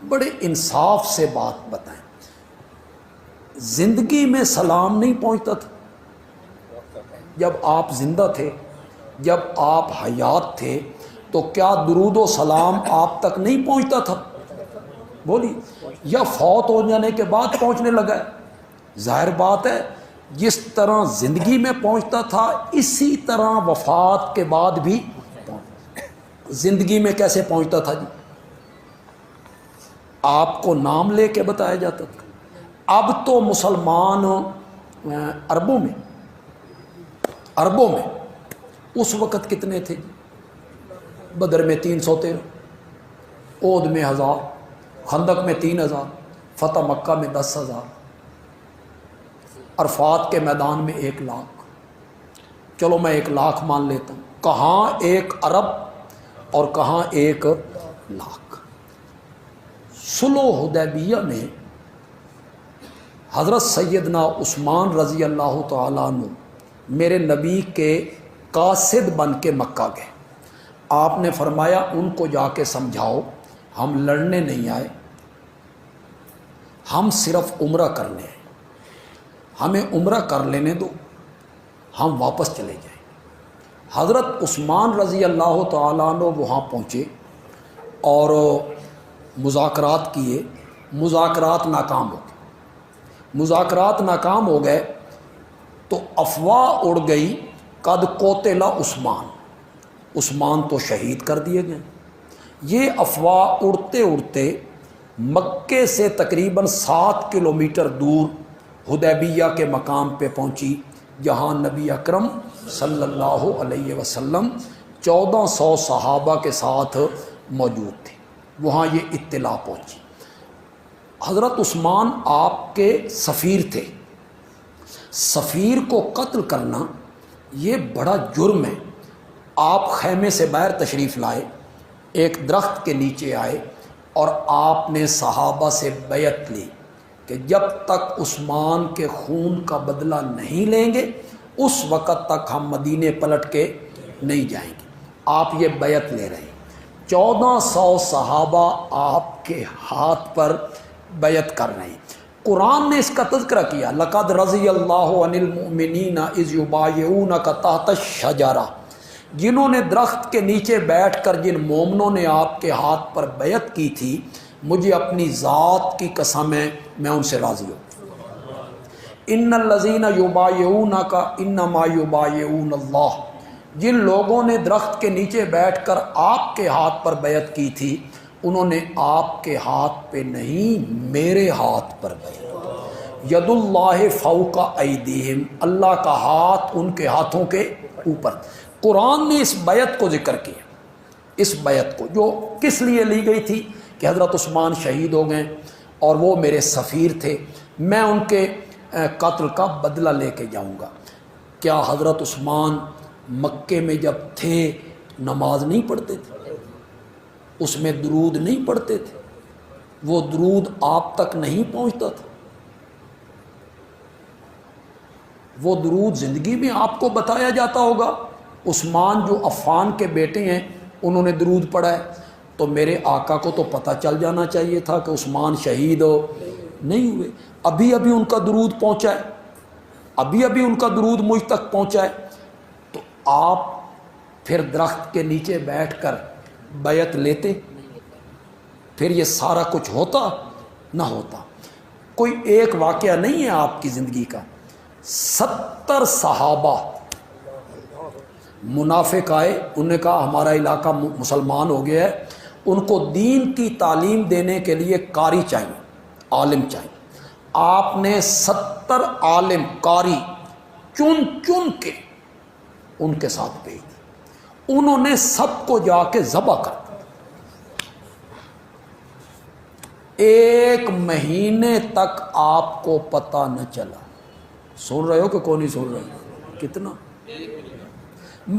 بڑے انصاف سے بات بتائیں، زندگی میں سلام نہیں پہنچتا تھا؟ جب آپ زندہ تھے، جب آپ حیات تھے تو کیا درود و سلام آپ تک نہیں پہنچتا تھا؟ بولیے، یا فوت ہو جانے کے بعد پہنچنے لگا ہے؟ ظاہر بات ہے جس طرح زندگی میں پہنچتا تھا اسی طرح وفات کے بعد بھی زندگی میں کیسے پہنچتا تھا جی؟ آپ کو نام لے کے بتایا جاتا تھا۔ اب تو مسلمان عربوں میں اس وقت کتنے تھے؟ بدر میں 313، احد میں 1000، خندق میں 3000، فتح مکہ میں 10,000، عرفات کے میدان میں 1,00,000۔ چلو میں 1,00,000 مان لیتا ہوں، کہاں ایک ارب اور کہاں 1,00,000۔ صلح حدیبیہ میں حضرت سیدنا عثمان رضی اللہ تعالیٰ عنہ میرے نبی کے قاصد بن کے مکہ گئے۔ آپ نے فرمایا ان کو جا کے سمجھاؤ ہم لڑنے نہیں آئے، ہم صرف عمرہ کرنے ہیں، ہمیں عمرہ کر لینے دو، ہم واپس چلے جائیں۔ حضرت عثمان رضی اللہ تعالیٰ عنہ وہاں پہنچے اور مذاکرات کیے، مذاکرات ناکام ہو گئے۔ مذاکرات ناکام ہو گئے تو افواہ اڑ گئی، قد قتل عثمان تو شہید کر دیے گئے۔ یہ افواہ اڑتے اڑتے مکے سے تقریباً 7 کلومیٹر دور حدیبیہ کے مقام پہ پہنچی، جہاں نبی اکرم صلی اللہ علیہ وسلم 1400 صحابہ کے ساتھ موجود تھے۔ وہاں یہ اطلاع پہنچی۔ حضرت عثمان آپ کے سفیر تھے، سفیر کو قتل کرنا یہ بڑا جرم ہے۔ آپ خیمے سے باہر تشریف لائے، ایک درخت کے نیچے آئے اور آپ نے صحابہ سے بیعت لی کہ جب تک عثمان کے خون کا بدلہ نہیں لیں گے اس وقت تک ہم مدینے پلٹ کے نہیں جائیں گے۔ آپ یہ بیعت لے رہے ہیں، 1400 صحابہ آپ کے ہاتھ پر بیعت کر رہے ہیں۔ قرآن نے اس کا تذکرہ کیا، لقد رضی اللہ عن المؤمنین اذ یبایعونک تحت الشجرہ، جنہوں نے درخت کے نیچے بیٹھ کر جن مومنوں نے آپ کے ہاتھ پر بیعت کی تھی، مجھے اپنی ذات کی قسم ہے میں ان سے راضی ہوں۔ ان الذین یبایعونک انما یبایعون اللہ، جن لوگوں نے درخت کے نیچے بیٹھ کر آپ کے ہاتھ پر بیعت کی تھی انہوں نے آپ کے ہاتھ پہ نہیں میرے ہاتھ پر بیعت۔ ید اللہ فوق ایدیہم، اللہ کا ہاتھ ان کے ہاتھوں کے اوپر۔ قرآن نے اس بیعت کو ذکر کیا، اس بیعت کو جو کس لیے لی گئی تھی کہ حضرت عثمان شہید ہو گئے اور وہ میرے سفیر تھے، میں ان کے قتل کا بدلہ لے کے جاؤں گا۔ کیا حضرت عثمان مکے میں جب تھے نماز نہیں پڑھتے تھے؟ اس میں درود نہیں پڑھتے تھے؟ وہ درود آپ تک نہیں پہنچتا تھا؟ وہ درود زندگی میں آپ کو بتایا جاتا ہوگا۔ عثمان جو عفان کے بیٹے ہیں انہوں نے درود پڑھا ہے، تو میرے آقا کو تو پتہ چل جانا چاہیے تھا کہ عثمان شہید نہیں ہوئے. ابھی ابھی ان کا درود پہنچا ہے, ابھی ابھی ان کا درود مجھ تک پہنچا ہے, تو آپ پھر درخت کے نیچے بیٹھ کر بیعت لیتے؟ پھر یہ سارا کچھ ہوتا نہ ہوتا. کوئی ایک واقعہ نہیں ہے آپ کی زندگی کا. 70 صحابہ منافق آئے, انہوں نے کہا ہمارا علاقہ مسلمان ہو گیا ہے, ان کو دین کی تعلیم دینے کے لیے قاری چاہیے, عالم چاہیے. آپ نے 70 عالم قاری چن چن کے ان کے ساتھ بھیج دی. انہوں نے سب کو جا کے ذبح کر دیا. 1 مہینے تک آپ کو پتہ نہ چلا. سن رہے ہو کہ کون نہیں سن رہے ہو؟ کتنا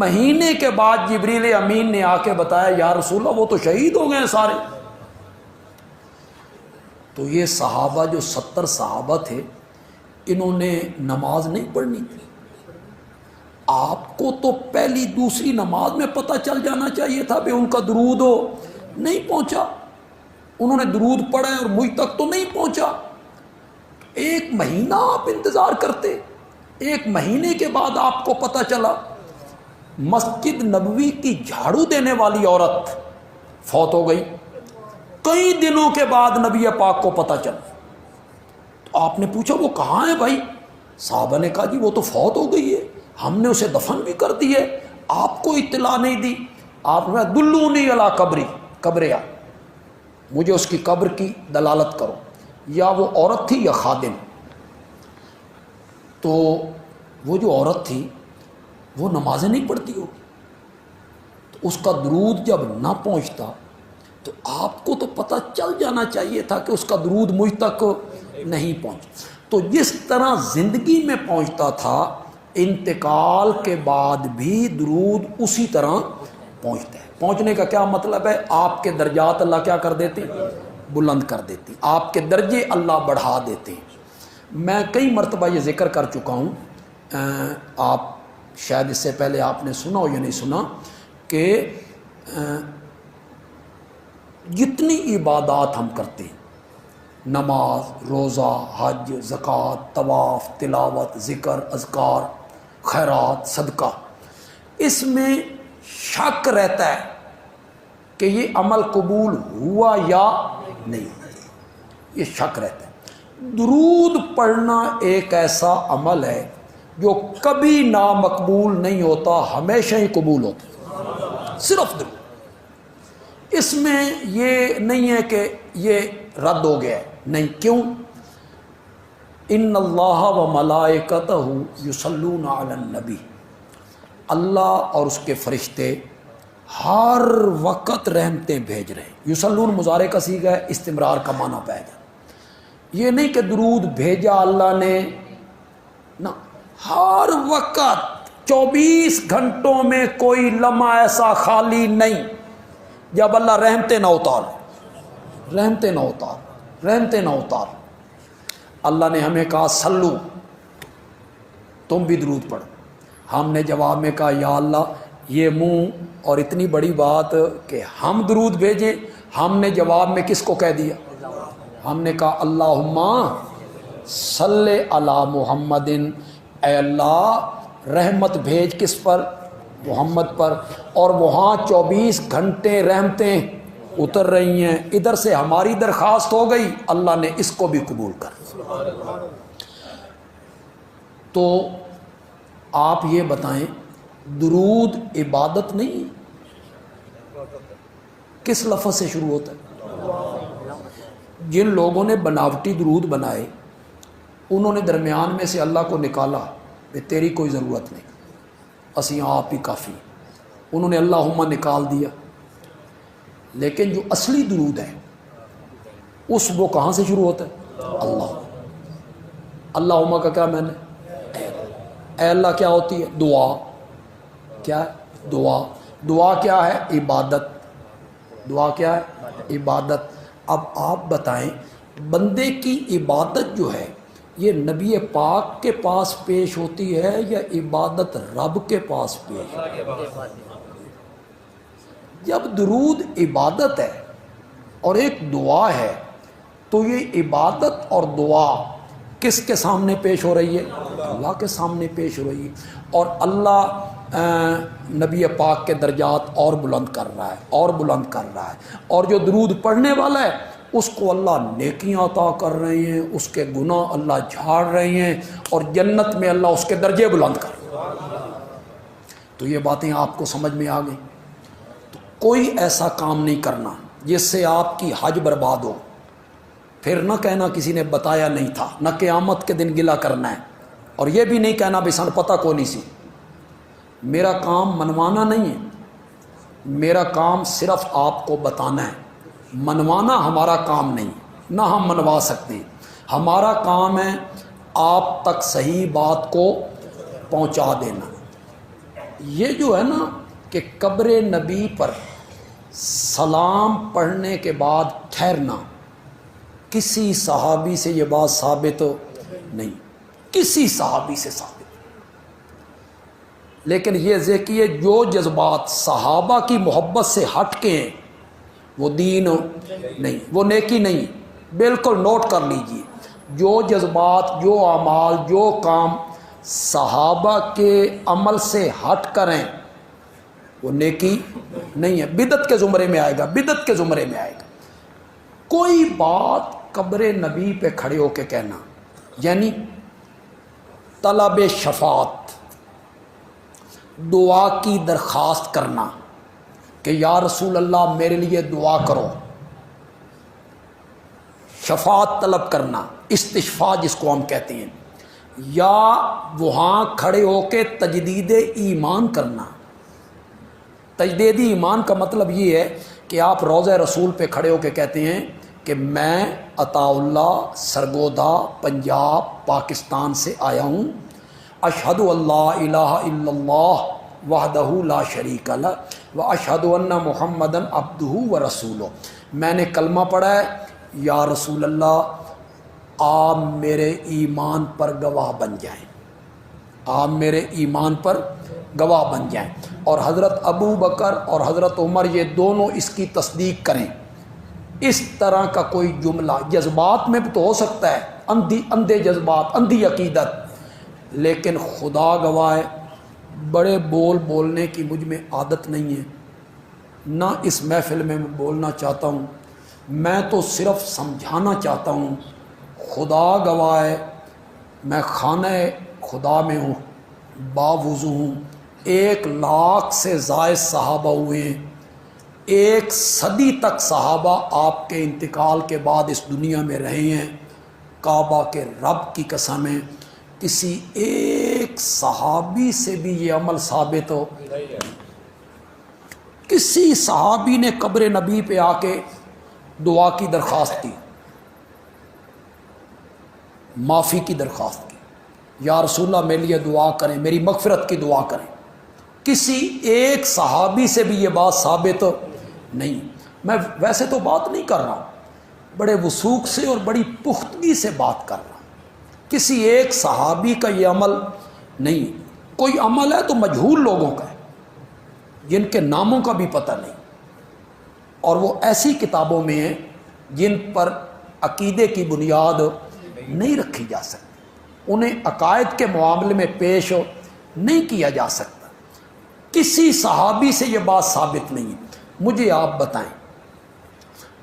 مہینے کے بعد جبریل امین نے آ کے بتایا یا رسول اللہ وہ تو شہید ہو گئے سارے. تو یہ صحابہ جو 70 صحابہ تھے, انہوں نے نماز نہیں پڑھنی تھی. آپ کو تو پہلی دوسری نماز میں پتہ چل جانا چاہیے تھا کہ ان کا درود نہیں پہنچا. انہوں نے درود پڑھا اور مجھ تک تو نہیں پہنچا. 1 مہینہ آپ انتظار کرتے, 1 مہینے کے بعد آپ کو پتہ چلا. مسجد نبوی کی جھاڑو دینے والی عورت فوت ہو گئی. کئی دنوں کے بعد نبی پاک کو پتہ چلا. تو آپ نے پوچھا وہ کہاں ہے بھائی؟ صحابہ نے کہا جی وہ تو فوت ہو گئی ہے, ہم نے اسے دفن بھی کر دی ہے, آپ کو اطلاع نہیں دی. آپ نے دلونی علی قبری, قبریا, مجھے اس کی قبر کی دلالت کرو. یا وہ عورت تھی یا خادم. تو وہ جو عورت تھی وہ نمازیں نہیں پڑھتی ہوگی, تو اس کا درود جب نہ پہنچتا تو آپ کو تو پتہ چل جانا چاہیے تھا کہ اس کا درود مجھ تک نہیں پہنچا. تو جس طرح زندگی میں پہنچتا تھا, انتقال کے بعد بھی درود اسی طرح پہنچتا ہے. پہنچنے کا کیا مطلب ہے؟ آپ کے درجات اللہ کیا کر دیتے ہیں؟ بلند کر دیتے ہیں. آپ کے درجے اللہ بڑھا دیتے ہیں. میں کئی مرتبہ یہ ذکر کر چکا ہوں, آپ شاید اس سے پہلے آپ نے سنا ہو یا نہیں سنا, کہ جتنی عبادات ہم کرتے ہیں, نماز, روزہ, حج, زکوٰۃ, طواف, تلاوت, ذکر, اذکار, خیرات, صدقہ, اس میں شک رہتا ہے کہ یہ عمل قبول ہوا یا نہیں, یہ شک رہتا ہے. درود پڑھنا ایک ایسا عمل ہے جو کبھی نامقبول نہیں ہوتا, ہمیشہ ہی قبول ہوتا ہے. صرف درود, اس میں یہ نہیں ہے کہ یہ رد ہو گیا ہے, نہیں. کیوں؟ ان اللہ و ملائکتہ یصلون علی النبی, اللہ اور اس کے فرشتے ہر وقت رحمتیں بھیج رہے ہیں. یصلون مضارع کا صیغہ ہے, استمرار کا معنی پائے گا. یہ نہیں کہ درود بھیجا اللہ نے, نہ, ہر وقت 24 گھنٹوں میں کوئی لمحہ ایسا خالی نہیں جب اللہ رحمتیں نہ اتار, رحمتیں نہ اتار, رحمتیں نہ اتار. اللہ نے ہمیں کہا سلو, تم بھی درود پڑھو. ہم نے جواب میں کہا یا اللہ یہ منہ اور اتنی بڑی بات کہ ہم درود بھیجیں. ہم نے جواب میں کس کو کہہ دیا؟ ہم نے کہا اللہم صلی علی محمد, اے اللہ رحمت بھیج کس پر؟ محمد پر. اور وہاں 24 گھنٹے رحمتیں اتر رہی ہیں. ادھر سے ہماری درخواست ہو گئی, اللہ نے اس کو بھی قبول کر. تو آپ یہ بتائیں, درود عبادت نہیں کس لفظ سے شروع ہوتا ہے؟ جن لوگوں نے بناوٹی درود بنائے انہوں نے درمیان میں سے اللہ کو نکالا کہ تیری کوئی ضرورت نہیں, اسی آپ ہی کافی. انہوں نے اللہم نکال دیا. لیکن جو اصلی درود ہے اس وہ کہاں سے شروع ہوتا ہے؟ اللہ. اللہم کا کیا میں نے, اے اللہ کیا ہوتی ہے؟ دعا. کیا ہے؟ دعا. دعا کیا ہے؟ عبادت. دعا کیا ہے؟ عبادت. اب آپ بتائیں, بندے کی عبادت جو ہے یہ نبی پاک کے پاس پیش ہوتی ہے یا عبادت رب کے پاس پیش؟ جب درود عبادت ہے اور ایک دعا ہے تو یہ عبادت اور دعا کس کے سامنے پیش ہو رہی ہے؟ اللہ کے سامنے پیش ہو رہی ہے، اور اللہ نبی پاک کے درجات اور بلند کر رہا ہے اور بلند کر رہا ہے، اور جو درود پڑھنے والا ہے اس کو اللہ نیکیاں عطا کر رہے ہیں، اس کے گناہ اللہ جھاڑ رہے ہیں، اور جنت میں اللہ اس کے درجے بلند کر رہے ہیں۔ تو یہ باتیں آپ کو سمجھ میں آ گئی؟ تو کوئی ایسا کام نہیں کرنا جس سے آپ کی حج برباد ہو، پھر نہ کہنا کسی نے بتایا نہیں تھا، نہ قیامت کے دن گلہ کرنا ہے، اور یہ بھی نہیں کہنا بھی سن پتہ کو نہیں سی۔ میرا کام منوانا نہیں ہے، میرا کام صرف آپ کو بتانا ہے، منوانا ہمارا کام نہیں، نہ ہم منوا سکتے ہیں۔ ہمارا کام ہے آپ تک صحیح بات کو پہنچا دینا۔ یہ جو ہے نا کہ قبر نبی پر سلام پڑھنے کے بعد ٹھہرنا، کسی صحابی سے یہ بات ثابت نہیں، کسی صحابی سے ثابت۔ لیکن یہ دیکھیے جو جذبات صحابہ کی محبت سے ہٹ کے ہیں وہ دین نہیں، وہ نیکی نہیں، بالکل نوٹ کر لیجئے، جو جذبات، جو اعمال، جو کام صحابہ کے عمل سے ہٹ کریں وہ نیکی نہیں ہے، بدعت کے زمرے میں آئے گا، بدعت کے زمرے میں آئے گا۔ کوئی بات قبر نبی پہ کھڑے ہو کے کہنا، یعنی طلب شفاعت، دعا کی درخواست کرنا کہ یا رسول اللہ میرے لیے دعا کرو، شفاعت طلب کرنا، استشفاء جس کو ہم کہتے ہیں، یا وہاں کھڑے ہو کے تجدید ایمان کرنا۔ تجدید ایمان کا مطلب یہ ہے کہ آپ روضہ رسول پہ کھڑے ہو کے کہتے ہیں کہ میں عطا اللہ سرگودا پنجاب پاکستان سے آیا ہوں، اشہد اللہ الہ الا اللہ وحدہ لا شریک لہ واشہد ان محمدً عبدہ ورسولہ، میں نے کلمہ پڑھا ہے، یا رسول اللہ آپ میرے ایمان پر گواہ بن جائیں، آپ میرے ایمان پر گواہ بن جائیں، اور حضرت ابو بکر اور حضرت عمر یہ دونوں اس کی تصدیق کریں۔ اس طرح کا کوئی جملہ جذبات میں تو ہو سکتا ہے، اندھے جذبات، اندھی عقیدت، لیکن خدا گواہ ہے بڑے بولنے کی مجھ میں عادت نہیں ہے، نہ اس محفل میں بولنا چاہتا ہوں، میں تو صرف سمجھانا چاہتا ہوں۔ خدا گواہ ہے میں خانہ خدا میں ہوں، باوضو ہوں، 1,00,000 سے زائد صحابہ ہوئے ہیں، 1 صدی تک صحابہ آپ کے انتقال کے بعد اس دنیا میں رہے ہیں۔ کعبہ کے رب کی قسم ہے کسی ایک صحابی سے بھی یہ عمل ثابت ہو، کسی صحابی نے قبر نبی پہ آ کے دعا کی درخواست کی، معافی کی درخواست کی، یا رسول اللہ میرے لیے دعا کریں، میری مغفرت کی دعا کریں، کسی ایک صحابی سے بھی یہ بات ثابت نہیں۔ میں ویسے تو بات نہیں کر رہا ہوں، بڑے وثوق سے اور بڑی پختگی سے بات کر رہا ہوں، کسی ایک صحابی کا یہ عمل نہیں۔ کوئی عمل ہے تو مجہول لوگوں کا ہے جن کے ناموں کا بھی پتہ نہیں، اور وہ ایسی کتابوں میں ہیں جن پر عقیدے کی بنیاد نہیں رکھی جا سکتی، انہیں عقائد کے معاملے میں پیش نہیں کیا جا سکتا۔ کسی صحابی سے یہ بات ثابت نہیں ہے۔ مجھے آپ بتائیں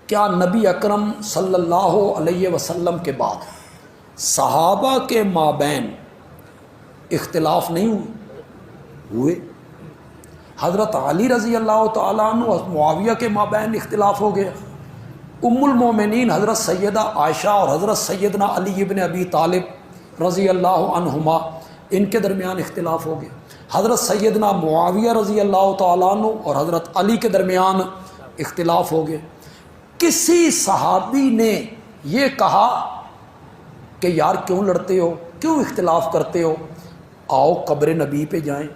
کیا نبی اکرم صلی اللہ علیہ وسلم کے بعد صحابہ کے مابین اختلاف نہیں ہوئے؟ حضرت علی رضی اللہ تعالیٰ عنہ اور معاویہ کے مابین اختلاف ہو گیا، ام المومنین حضرت سیدہ عائشہ اور حضرت سیدنا علی ابن ابی طالب رضی اللہ عنہما ان کے درمیان اختلاف ہو گیا، حضرت سیدنا معاویہ رضی اللہ تعالیٰ عنہ اور حضرت علی کے درمیان اختلاف ہو گیا۔ کسی صحابی نے یہ کہا کہ یار کیوں لڑتے ہو، کیوں اختلاف کرتے ہو، آؤ قبر نبی پہ جائیں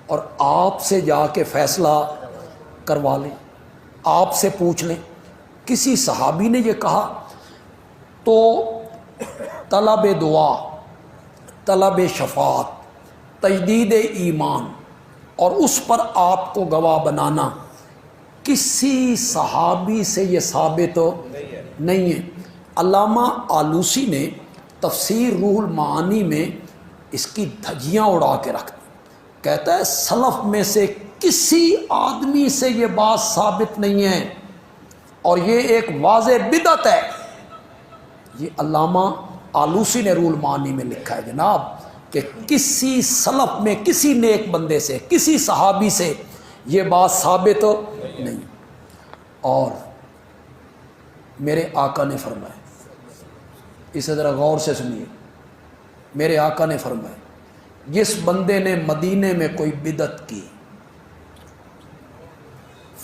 اور آپ سے جا کے فیصلہ کروا لیں، آپ سے پوچھ لیں؟ کسی صحابی نے یہ کہا تو طلب دعا، طلب شفاعت، تجدید ایمان اور اس پر آپ کو گواہ بنانا، کسی صحابی سے یہ ثابت نہیں ہے۔ علامہ آلوسی نے تفسیر روح المعانی میں اس کی دھجیاں اڑا کے رکھ دی، کہتا ہے سلف میں سے کسی آدمی سے یہ بات ثابت نہیں ہے اور یہ ایک واضح بدعت ہے۔ یہ علامہ آلوسی نے روح المعانی میں لکھا ہے جناب کہ کسی سلف میں کسی نیک بندے سے کسی صحابی سے یہ بات ثابت نہیں۔ اور میرے آقا نے فرمایا، اسے ذرا غور سے سنیے، میرے آقا نے فرمایا جس بندے نے مدینے میں کوئی بدعت کی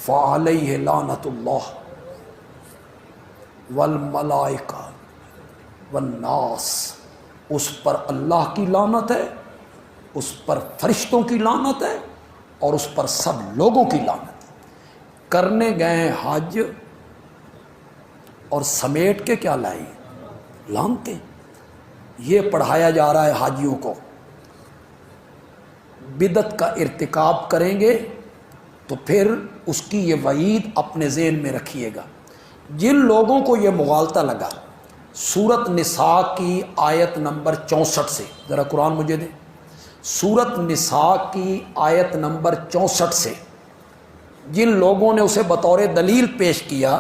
فعلیہ لعنت اللہ والملائکہ والناس، اس پر اللہ کی لعنت ہے، اس پر فرشتوں کی لعنت ہے اور اس پر سب لوگوں کی لعنت ہے۔ کرنے گئے حج اور سمیٹ کے کیا لائے؟ لعنتیں۔ یہ پڑھایا جا رہا ہے حاجیوں کو، بدعت کا ارتکاب کریں گے تو پھر اس کی یہ وعید اپنے ذہن میں رکھیے گا۔ جن لوگوں کو یہ مغالطہ لگا، سورت نساء کی آیت نمبر 64 سے، ذرا قرآن مجھے دیں، سورت نساء کی آیت نمبر 64 سے جن لوگوں نے اسے بطور دلیل پیش کیا،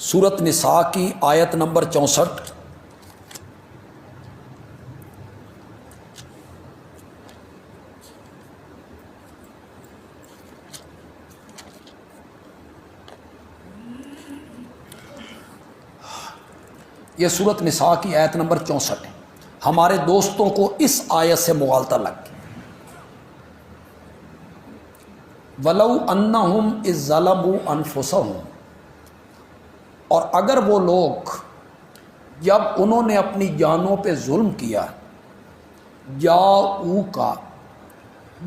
سورت نساء کی آیت نمبر 64، یہ سورت نساء کی آیت نمبر 64 ہے۔ ہمارے دوستوں کو اس آیت سے مغالطہ لگ گئی۔ وَلَوْ أَنَّهُمْ إِذْ ظَلَمُوا أَنفُسَهُمْ، اور اگر وہ لوگ جب انہوں نے اپنی جانوں پہ ظلم کیا، جاؤ کا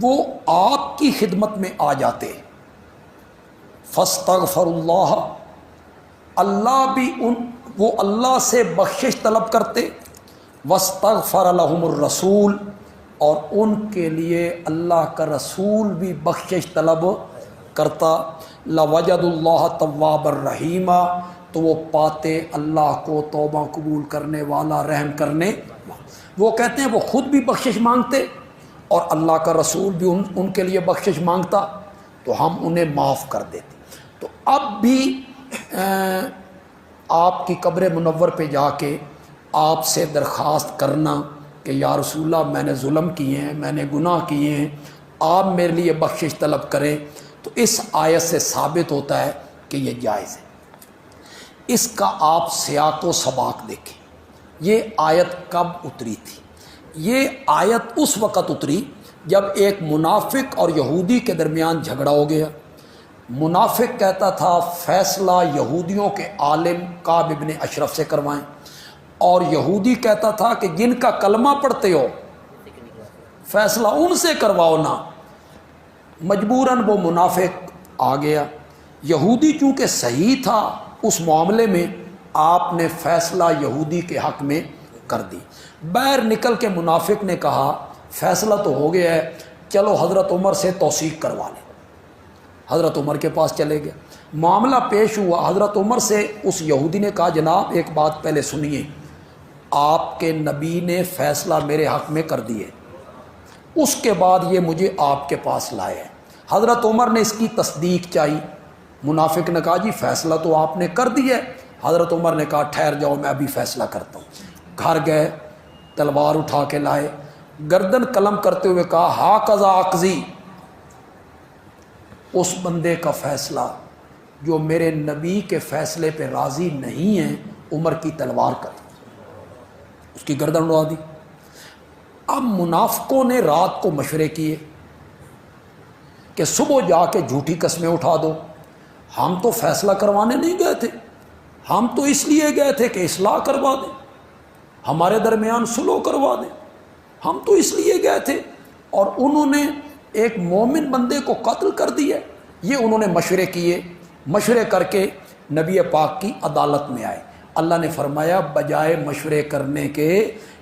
وہ آپ کی خدمت میں آ جاتے، فَاسْتَغْفَرُوا اللَّهَ، اللہ بھی وہ اللہ سے بخشش طلب کرتے، وَاسْتَغْفَرَ لَهُمُ الرَّسُولُ، اور ان کے لیے اللہ کا رسول بھی بخشش طلب کرتا، لَوَجَدُوا اللَّهَ تَوَّابًا رَحِيمًا، تو وہ پاتے اللہ کو توبہ قبول کرنے والا، رحم کرنے والا۔ وہ کہتے ہیں وہ خود بھی بخشش مانگتے اور اللہ کا رسول بھی ان کے لیے بخشش مانگتا تو ہم انہیں معاف کر دیتے۔ تو اب بھی آپ کی قبر منور پہ جا کے آپ سے درخواست کرنا کہ یا رسول اللہ میں نے ظلم کیے ہیں، میں نے گناہ کیے ہیں، آپ میرے لیے بخشش طلب کریں، تو اس آیت سے ثابت ہوتا ہے کہ یہ جائز ہے۔ اس کا آپ سیاق و سباق دیکھیں، یہ آیت کب اتری تھی؟ یہ آیت اس وقت اتری جب ایک منافق اور یہودی کے درمیان جھگڑا ہو گیا۔ منافق کہتا تھا فیصلہ یہودیوں کے عالم کعب ابن اشرف سے کروائیں، اور یہودی کہتا تھا کہ جن کا کلمہ پڑھتے ہو فیصلہ ان سے کرواؤ نا۔ مجبوراً وہ منافق آ گیا۔ یہودی چونکہ صحیح تھا اس معاملے میں، آپ نے فیصلہ یہودی کے حق میں کر دی۔ باہر نکل کے منافق نے کہا فیصلہ تو ہو گیا ہے، چلو حضرت عمر سے توثیق کروا لیں۔ حضرت عمر کے پاس چلے گئے، معاملہ پیش ہوا۔ حضرت عمر سے اس یہودی نے کہا جناب ایک بات پہلے سنیے، آپ کے نبی نے فیصلہ میرے حق میں کر دیے، اس کے بعد یہ مجھے آپ کے پاس لائے ہیں۔ حضرت عمر نے اس کی تصدیق چاہی۔ منافق نے کہا جی فیصلہ تو آپ نے کر دیا ہے۔ حضرت عمر نے کہا ٹھہر جاؤ میں ابھی فیصلہ کرتا ہوں۔ گھر گئے، تلوار اٹھا کے لائے، گردن قلم کرتے ہوئے کہا ہا قضا اقضی، اس بندے کا فیصلہ جو میرے نبی کے فیصلے پہ راضی نہیں ہے، عمر کی تلوار کر اس کی گردن اڑا دی۔ اب منافقوں نے رات کو مشورے کیے کہ صبح جا کے جھوٹی قسمیں اٹھا دو، ہم تو فیصلہ کروانے نہیں گئے تھے، ہم تو اس لیے گئے تھے کہ اصلاح کروا دیں، ہمارے درمیان صلح کروا دیں، ہم تو اس لیے گئے تھے، اور انہوں نے ایک مومن بندے کو قتل کر دیا۔ یہ انہوں نے مشورے کیے، مشورے کر کے نبی پاک کی عدالت میں آئے۔ اللہ نے فرمایا بجائے مشورے کرنے کے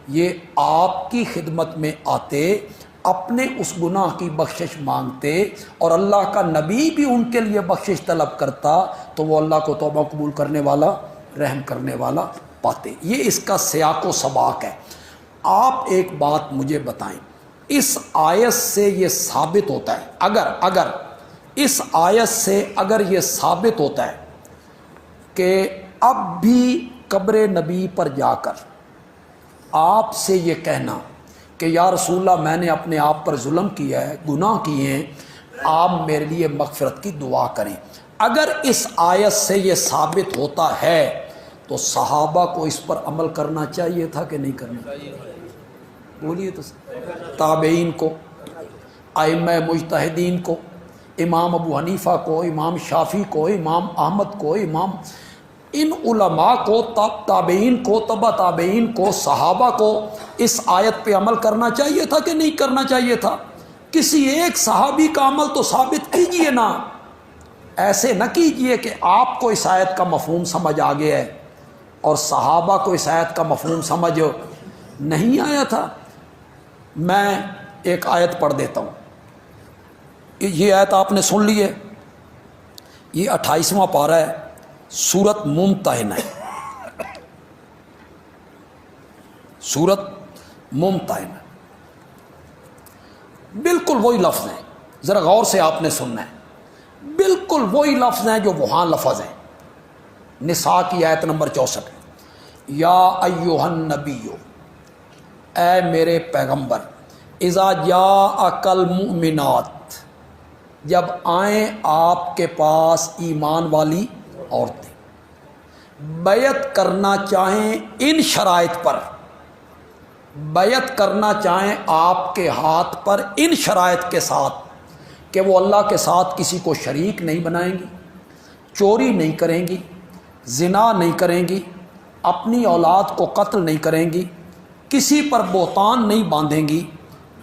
یہ آپ کی خدمت میں آتے، اپنے اس گناہ کی بخشش مانگتے اور اللہ کا نبی بھی ان کے لیے بخشش طلب کرتا تو وہ اللہ کو توبہ قبول کرنے والا، رحم کرنے والا پاتے۔ یہ اس کا سیاق و سباق ہے۔ آپ ایک بات مجھے بتائیں، اس آیت سے یہ ثابت ہوتا ہے، اگر اس آیت سے اگر یہ ثابت ہوتا ہے کہ اب بھی قبر نبی پر جا کر آپ سے یہ کہنا کہ یا رسول اللہ میں نے اپنے آپ پر ظلم کیا ہے، گناہ کیے ہیں، آپ میرے لیے مغفرت کی دعا کریں، اگر اس آیت سے یہ ثابت ہوتا ہے تو صحابہ کو اس پر عمل کرنا چاہیے تھا کہ نہیں کرنا چاہیے؟ بولیے تو، تابعین کو، ائمہ مجتہدین کو، امام ابو حنیفہ کو، امام شافعی کو، امام احمد کو، ان علماء کو، تابعین کو، تبع تابعین کو، صحابہ کو اس آیت پہ عمل کرنا چاہیے تھا کہ نہیں کرنا چاہیے تھا؟ کسی ایک صحابی کا عمل تو ثابت کیجئے نا، ایسے نہ کیجئے کہ آپ کو اس آیت کا مفہوم سمجھ آ گیا ہے اور صحابہ کو اس آیت کا مفہوم سمجھ نہیں آیا تھا۔ میں ایک آیت پڑھ دیتا ہوں، یہ آیت آپ نے سن لی ہے، یہ 28واں پارہ ہے، سورت ممتحنہ ہے، سورت ممتحنہ، بالکل وہی لفظ ہیں، ذرا غور سے آپ نے سننا ہے، بالکل وہی لفظ ہیں جو وہاں لفظ ہیں۔ نساء کی آیت نمبر 64، یا ایھا النبی، اے میرے پیغمبر، اذا جاءک المؤمنات، جب آئیں آپ کے پاس ایمان والی عورتیں، بیعت کرنا چاہیں ان شرائط پر، بیعت کرنا چاہیں آپ کے ہاتھ پر ان شرائط کے ساتھ کہ وہ اللہ کے ساتھ کسی کو شریک نہیں بنائیں گی، چوری نہیں کریں گی، زنا نہیں کریں گی، اپنی اولاد کو قتل نہیں کریں گی، کسی پر بہتان نہیں باندھیں گی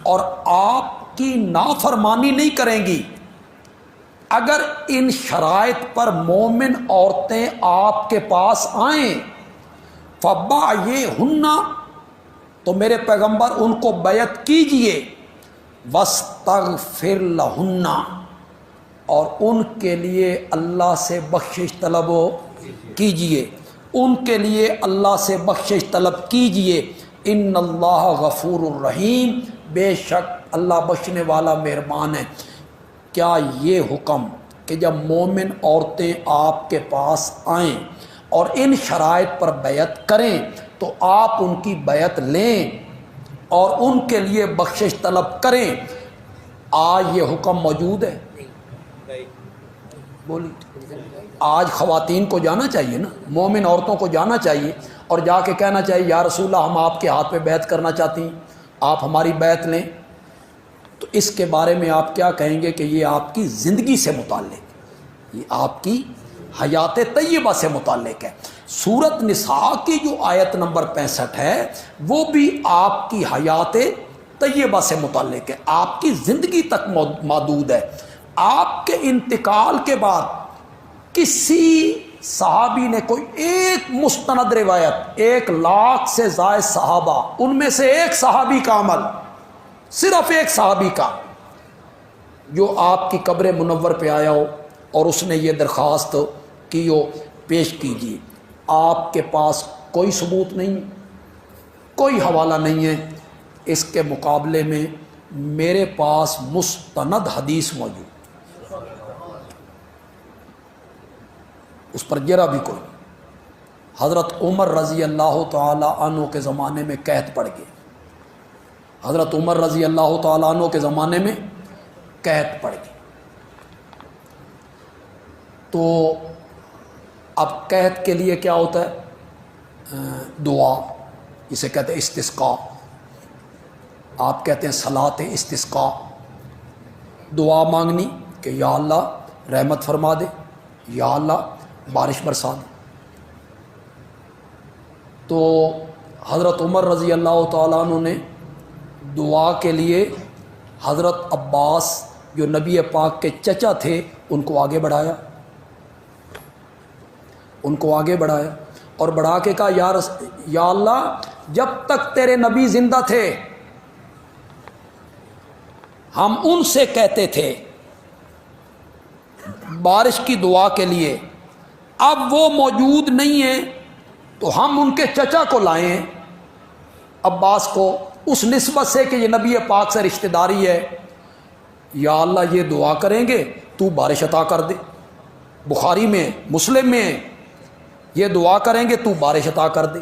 اور آپ کی نافرمانی نہیں کریں گی۔ اگر ان شرائط پر مومن عورتیں آپ کے پاس آئیں، فبایعہن، تو میرے پیغمبر ان کو بیعت کیجئے، واستغفر لہن، اور ان کے لیے اللہ سے بخشش طلب کیجئے، ان کے لیے اللہ سے بخشش طلب کیجئے، ان اللہ غفور الرحیم، بے شک اللہ بخشنے والا مہربان ہے۔ کیا یہ حکم کہ جب مومن عورتیں آپ کے پاس آئیں اور ان شرائط پر بیعت کریں تو آپ ان کی بیعت لیں اور ان کے لیے بخشش طلب کریں، آج یہ حکم موجود ہے؟ بولیے، آج خواتین کو جانا چاہیے نا، مومن عورتوں کو جانا چاہیے اور جا کے کہنا چاہیے یا رسول اللہ ہم آپ کے ہاتھ پہ بیعت کرنا چاہتی ہیں، آپ ہماری بیعت لیں، تو اس کے بارے میں آپ کیا کہیں گے کہ یہ آپ کی زندگی سے متعلق، یہ آپ کی حیات طیبہ سے متعلق ہے۔ سورت نساء کی جو آیت نمبر 65 ہے وہ بھی آپ کی حیات طیبہ سے متعلق ہے، آپ کی زندگی تک محدود ہے۔ آپ کے انتقال کے بعد کسی صحابی نے کوئی ایک مستند روایت، 1,00,000 سے زائد صحابہ، ان میں سے ایک صحابی کا عمل، صرف ایک صحابی کا، جو آپ کی قبر منور پہ آیا ہو اور اس نے یہ درخواست کی ہو، پیش کیجیے۔ آپ کے پاس کوئی ثبوت نہیں، کوئی حوالہ نہیں ہے، اس کے مقابلے میں میرے پاس مستند حدیث موجود، اس پر ذرا بھی کوئی۔ حضرت عمر رضی اللہ تعالی عنہ کے زمانے میں قحط پڑ گئی، حضرت عمر رضی اللہ تعالیٰ عنہ کے زمانے میں قحط پڑ گئی، تو اب قحط کے لیے کیا ہوتا ہے؟ دعا، جسے کہتے ہیں استسقاء، آپ کہتے ہیں صلاۃ استسقاء، دعا مانگنی کہ یا اللہ رحمت فرما دے، یا اللہ بارش برسا دے۔ تو حضرت عمر رضی اللہ تعالیٰ عنہ نے دعا کے لیے حضرت عباس جو نبی پاک کے چچا تھے ان کو آگے بڑھایا، ان کو آگے بڑھایا اور بڑھا کے کہا یا اللہ جب تک تیرے نبی زندہ تھے ہم ان سے کہتے تھے بارش کی دعا کے لیے، اب وہ موجود نہیں ہیں تو ہم ان کے چچا کو لائے ہیں، عباس کو، اس نسبت سے کہ یہ نبی پاک سے رشتہ داری ہے، یا اللہ یہ دعا کریں گے تو بارش عطا کر دے، بخاری میں مسلم میں ہے، یہ دعا کریں گے تو بارش عطا کر دے۔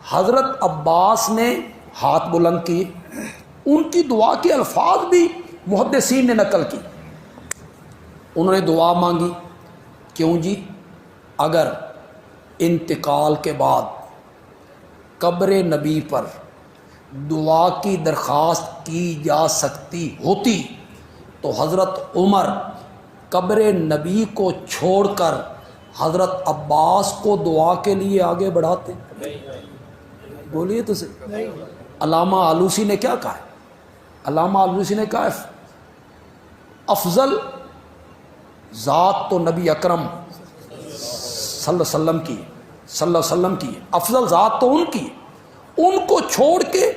حضرت عباس نے ہاتھ بلند کیے، ان کی دعا کے الفاظ بھی محدثین نے نقل کی، انہوں نے دعا مانگی، کیوں جی؟ اگر انتقال کے بعد قبر نبی پر دعا کی درخواست کی جا سکتی ہوتی تو حضرت عمر قبر نبی کو چھوڑ کر حضرت عباس کو دعا کے لیے آگے بڑھاتے؟ بولیے تو صحیح۔ علامہ آلوسی نے کیا کہا ہے؟ علامہ آلوسی نے کہا ہے افضل ذات تو نبی اکرم صلی اللہ علیہ وسلم کی ہے، افضل ذات تو ان کی ہے، ان کو چھوڑ کے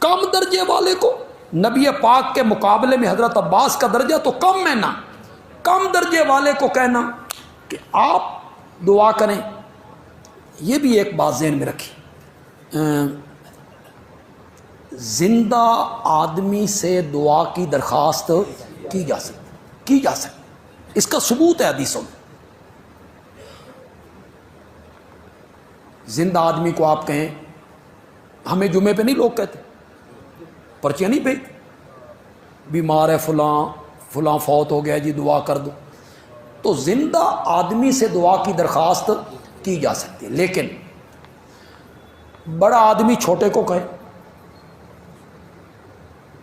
کم درجے والے کو، نبی پاک کے مقابلے میں حضرت عباس کا درجہ تو کم ہے نا، کم درجے والے کو کہنا کہ آپ دعا کریں، یہ بھی ایک بات ذہن میں رکھی۔ زندہ آدمی سے دعا کی درخواست کی جا سکتی، اس کا ثبوت ہے حدیثوں میں۔ زندہ آدمی کو آپ کہیں، ہمیں جمعے پہ نہیں لوگ کہتے، پرچیاں نہیں بھیجتے، بیمار ہے فلاں فوت ہو گیا جی دعا کر دو، تو زندہ آدمی سے دعا کی درخواست کی جا سکتی ہے، لیکن بڑا آدمی چھوٹے کو کہے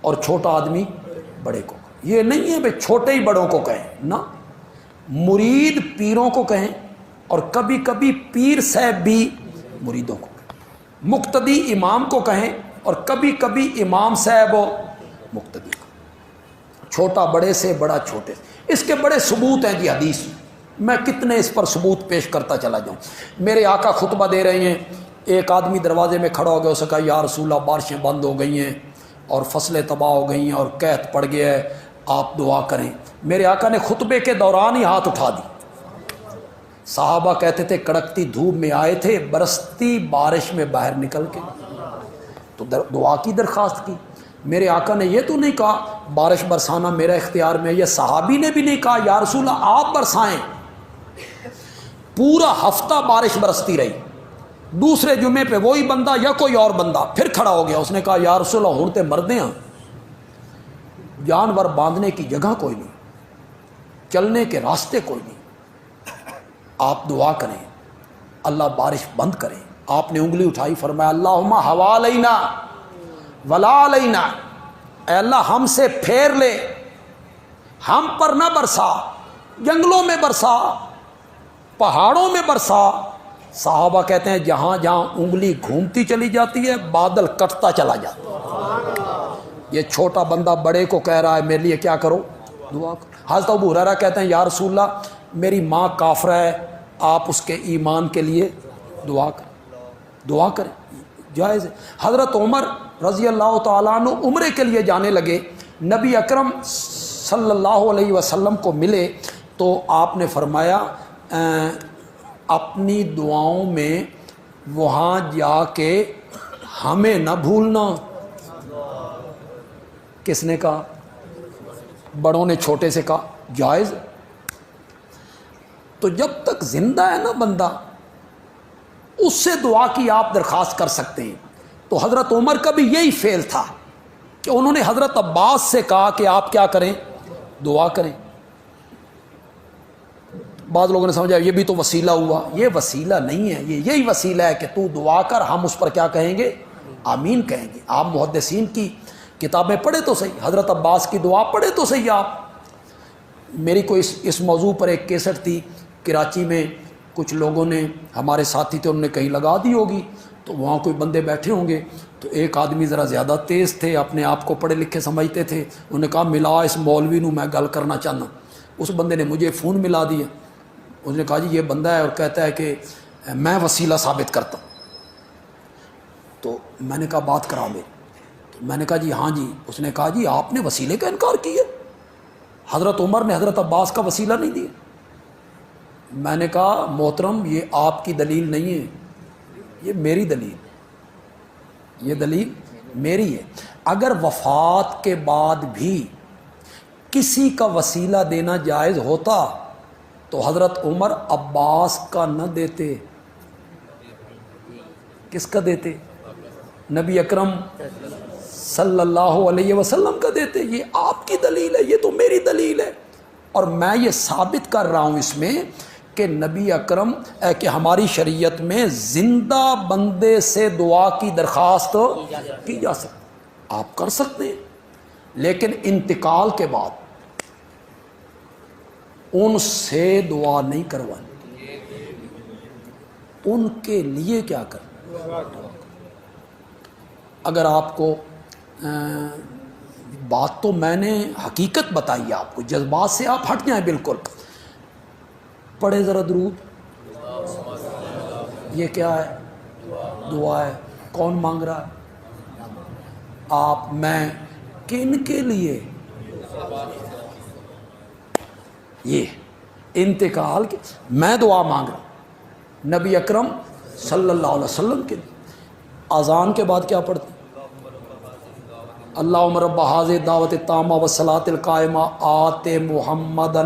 اور چھوٹا آدمی بڑے کو کہے، یہ نہیں ہے بھائی چھوٹے ہی بڑوں کو کہیں، نہ، مرید پیروں کو کہیں اور کبھی کبھی پیر صاحب بھی مریدوں کو کہیں، مقتدی امام کو کہیں اور کبھی کبھی امام صاحب مقتدی کو، چھوٹا بڑے سے، بڑا چھوٹے سے، اس کے بڑے ثبوت ہیں جی حدیث میں کتنے اس پر ثبوت پیش کرتا چلا جاؤں۔ میرے آقا خطبہ دے رہے ہیں، ایک آدمی دروازے میں کھڑا ہو گیا، اسے کہا یا رسول اللہ بارشیں بند ہو گئی ہیں اور فصلیں تباہ ہو گئی ہیں اور قحط پڑ گیا ہے، آپ دعا کریں۔ میرے آقا نے خطبے کے دوران ہی ہاتھ اٹھا دی، صحابہ کہتے تھے کڑکتی دھوپ میں آئے تھے، برستی بارش میں باہر نکل کے تو دعا کی درخواست کی۔ میرے آقا نے یہ تو نہیں کہا بارش برسانا میرا اختیار میں، یہ صحابی نے بھی نہیں کہا یا رسول اللہ آپ برسائیں، پورا ہفتہ بارش برستی رہی، دوسرے جمعے پہ وہی بندہ یا کوئی اور بندہ پھر کھڑا ہو گیا، اس نے کہا یا رسول اللہ ہڑتے مردے ہیں، جانور باندھنے کی جگہ کوئی نہیں، چلنے کے راستے کوئی نہیں، آپ دعا کریں اللہ بارش بند کرے۔ آپ نے انگلی اٹھائی، فرمایا اللہم حوالینا ولا علینا، اے اللہ ہم سے پھیر لے، ہم پر نہ برسا، جنگلوں میں برسا، پہاڑوں میں برسا۔ صحابہ کہتے ہیں جہاں جہاں انگلی گھومتی چلی جاتی ہے بادل کٹتا چلا جاتا ہے۔ یہ چھوٹا بندہ بڑے کو کہہ رہا ہے میرے لیے کیا کرو، دعا کرو۔ حضرت ابو ہریرہ کہتے ہیں یا رسول اللہ میری ماں کافرہ ہے، آپ اس کے ایمان کے لیے دعا کریں، جائز ہے۔ حضرت عمر رضی اللہ تعالیٰ عنہ عمرے کے لیے جانے لگے، نبی اکرم صلی اللہ علیہ وسلم کو ملے تو آپ نے فرمایا اپنی دعاؤں میں وہاں جا کے ہمیں نہ بھولنا۔ کس نے کہا؟ بڑوں نے چھوٹے سے کہا، جائز۔ تو جب تک زندہ ہے نا بندہ اس سے دعا کی آپ درخواست کر سکتے ہیں۔ تو حضرت عمر کا بھی یہی فعل تھا کہ انہوں نے حضرت عباس سے کہا کہ آپ کیا کریں، دعا کریں۔ بعض لوگوں نے سمجھا یہ بھی تو وسیلہ ہوا، یہ وسیلہ نہیں ہے، یہی وسیلہ ہے کہ تو دعا کر، ہم اس پر کیا کہیں گے، آمین کہیں گے۔ آپ محدثین کی کتابیں پڑھے تو صحیح، حضرت عباس کی دعا پڑھے تو صحیح۔ آپ میری کوئی اس موضوع پر ایک کیسٹ تھی، کراچی میں کچھ لوگوں نے، ہمارے ساتھی تھے، انہوں نے کہیں لگا دی ہوگی، تو وہاں کوئی بندے بیٹھے ہوں گے، تو ایک آدمی ذرا زیادہ تیز تھے، اپنے آپ کو پڑھے لکھے سمجھتے تھے، انہوں نے کہا ملا اس مولوی نو میں گل کرنا چاہنا۔ اس بندے نے مجھے فون ملا دیا، اس نے کہا جی یہ بندہ ہے اور کہتا ہے کہ میں وسیلہ ثابت کرتا ہوں۔ تو میں نے کہا بات کرا لے، تو میں نے کہا جی ہاں جی. اس نے کہا جی آپ نے وسیلے کا انکار کیا. حضرت عمر نے حضرت عباس کا وسیلہ نہیں دیا. میں نے کہا محترم یہ آپ کی دلیل نہیں ہے, یہ میری دلیل ہے, یہ دلیل میری ہے. اگر وفات کے بعد بھی کسی کا وسیلہ دینا جائز ہوتا تو حضرت عمر عباس کا نہ دیتے, کس کا دیتے؟ نبی اکرم صلی اللہ علیہ وسلم کا دیتے. یہ آپ کی دلیل ہے, یہ تو میری دلیل ہے. اور میں یہ ثابت کر رہا ہوں اس میں کہ نبی اکرم کہ ہماری شریعت میں زندہ بندے سے دعا کی درخواست کی جا سکتی, آپ کر سکتے ہیں. لیکن انتقال کے بعد ان سے دعا نہیں کروانی, ان کے لیے کیا کرنا. اگر آپ کو بات تو میں نے حقیقت بتائی آپ کو, جذبات سے آپ ہٹ جائیں بالکل. پڑھے ذرا درود. یہ کیا ہے؟ دعا ہے. کون مانگ رہا ہے؟ آپ. میں. کن کے لیے؟ یہ انتقال کے. میں دعا مانگ رہا ہوں نبی اکرم صلی اللہ علیہ وسلم کے لیے. اذان کے بعد کیا پڑھتے؟ اللہم رب ھذہ الدعوۃ التامہ والصلاۃ القائمہ آت محمدا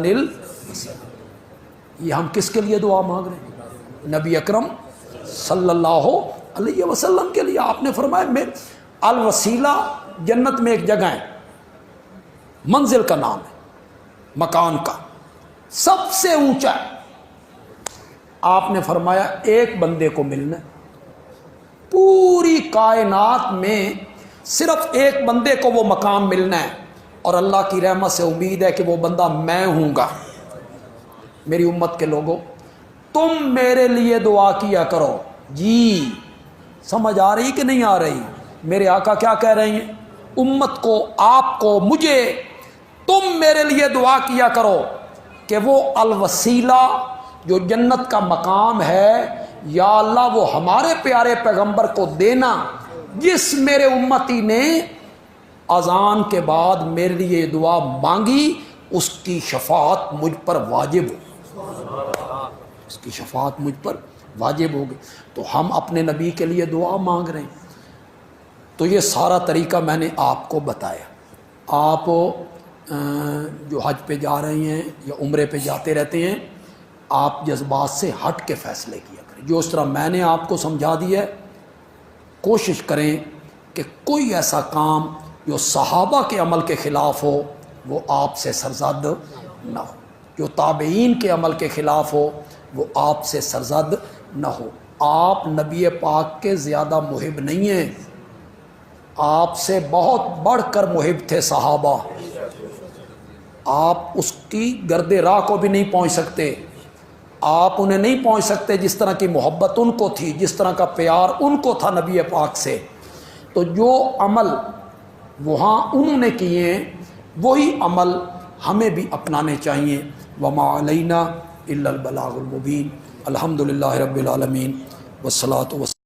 یہ ہم کس کے لیے دعا مانگ رہے ہیں؟ نبی اکرم صلی اللہ علیہ وسلم کے لیے. آپ نے فرمایا الوسیلہ جنت میں ایک جگہ ہے, منزل کا نام ہے, مکان کا سب سے اونچا ہے. آپ نے فرمایا ایک بندے کو ملنا ہے, پوری کائنات میں صرف ایک بندے کو وہ مقام ملنا ہے, اور اللہ کی رحمت سے امید ہے کہ وہ بندہ میں ہوں گا. میری امت کے لوگوں, تم میرے لیے دعا کیا کرو. جی سمجھ آ رہی کہ نہیں آ رہی؟ میرے آقا کیا کہہ رہے ہیں امت کو, آپ کو, مجھے, تم میرے لیے دعا کیا کرو کہ وہ الوسیلہ جو جنت کا مقام ہے, یا اللہ وہ ہمارے پیارے پیغمبر کو دینا جس میرے امتی نے اذان کے بعد میرے لیے دعا مانگی, اس کی شفاعت مجھ پر واجب ہو, اس کی شفاعت مجھ پر واجب ہوگی. تو ہم اپنے نبی کے لیے دعا مانگ رہے ہیں. تو یہ سارا طریقہ میں نے آپ کو بتایا. آپ جو حج پہ جا رہے ہیں یا عمرے پہ جاتے رہتے ہیں, آپ جذبات سے ہٹ کے فیصلے کیا کریں. جو اس طرح میں نے آپ کو سمجھا دیا ہے, کوشش کریں کہ کوئی ایسا کام جو صحابہ کے عمل کے خلاف ہو وہ آپ سے سرزد نہ ہو, جو تابعین کے عمل کے خلاف ہو وہ آپ سے سرزد نہ ہو. آپ نبی پاک کے زیادہ محب نہیں ہیں, آپ سے بہت بڑھ کر محب تھے صحابہ. آپ اس کی گرد راہ کو بھی نہیں پہنچ سکتے, آپ انہیں نہیں پہنچ سکتے جس طرح کی محبت ان کو تھی, جس طرح کا پیار ان کو تھا نبی پاک سے. تو جو عمل وہاں انہوں نے کیے ہیں وہی عمل ہمیں بھی اپنانے چاہیے. وما علینا الا البلاغ المبین. الحمدللہ رب العالمین والصلاۃ والسلام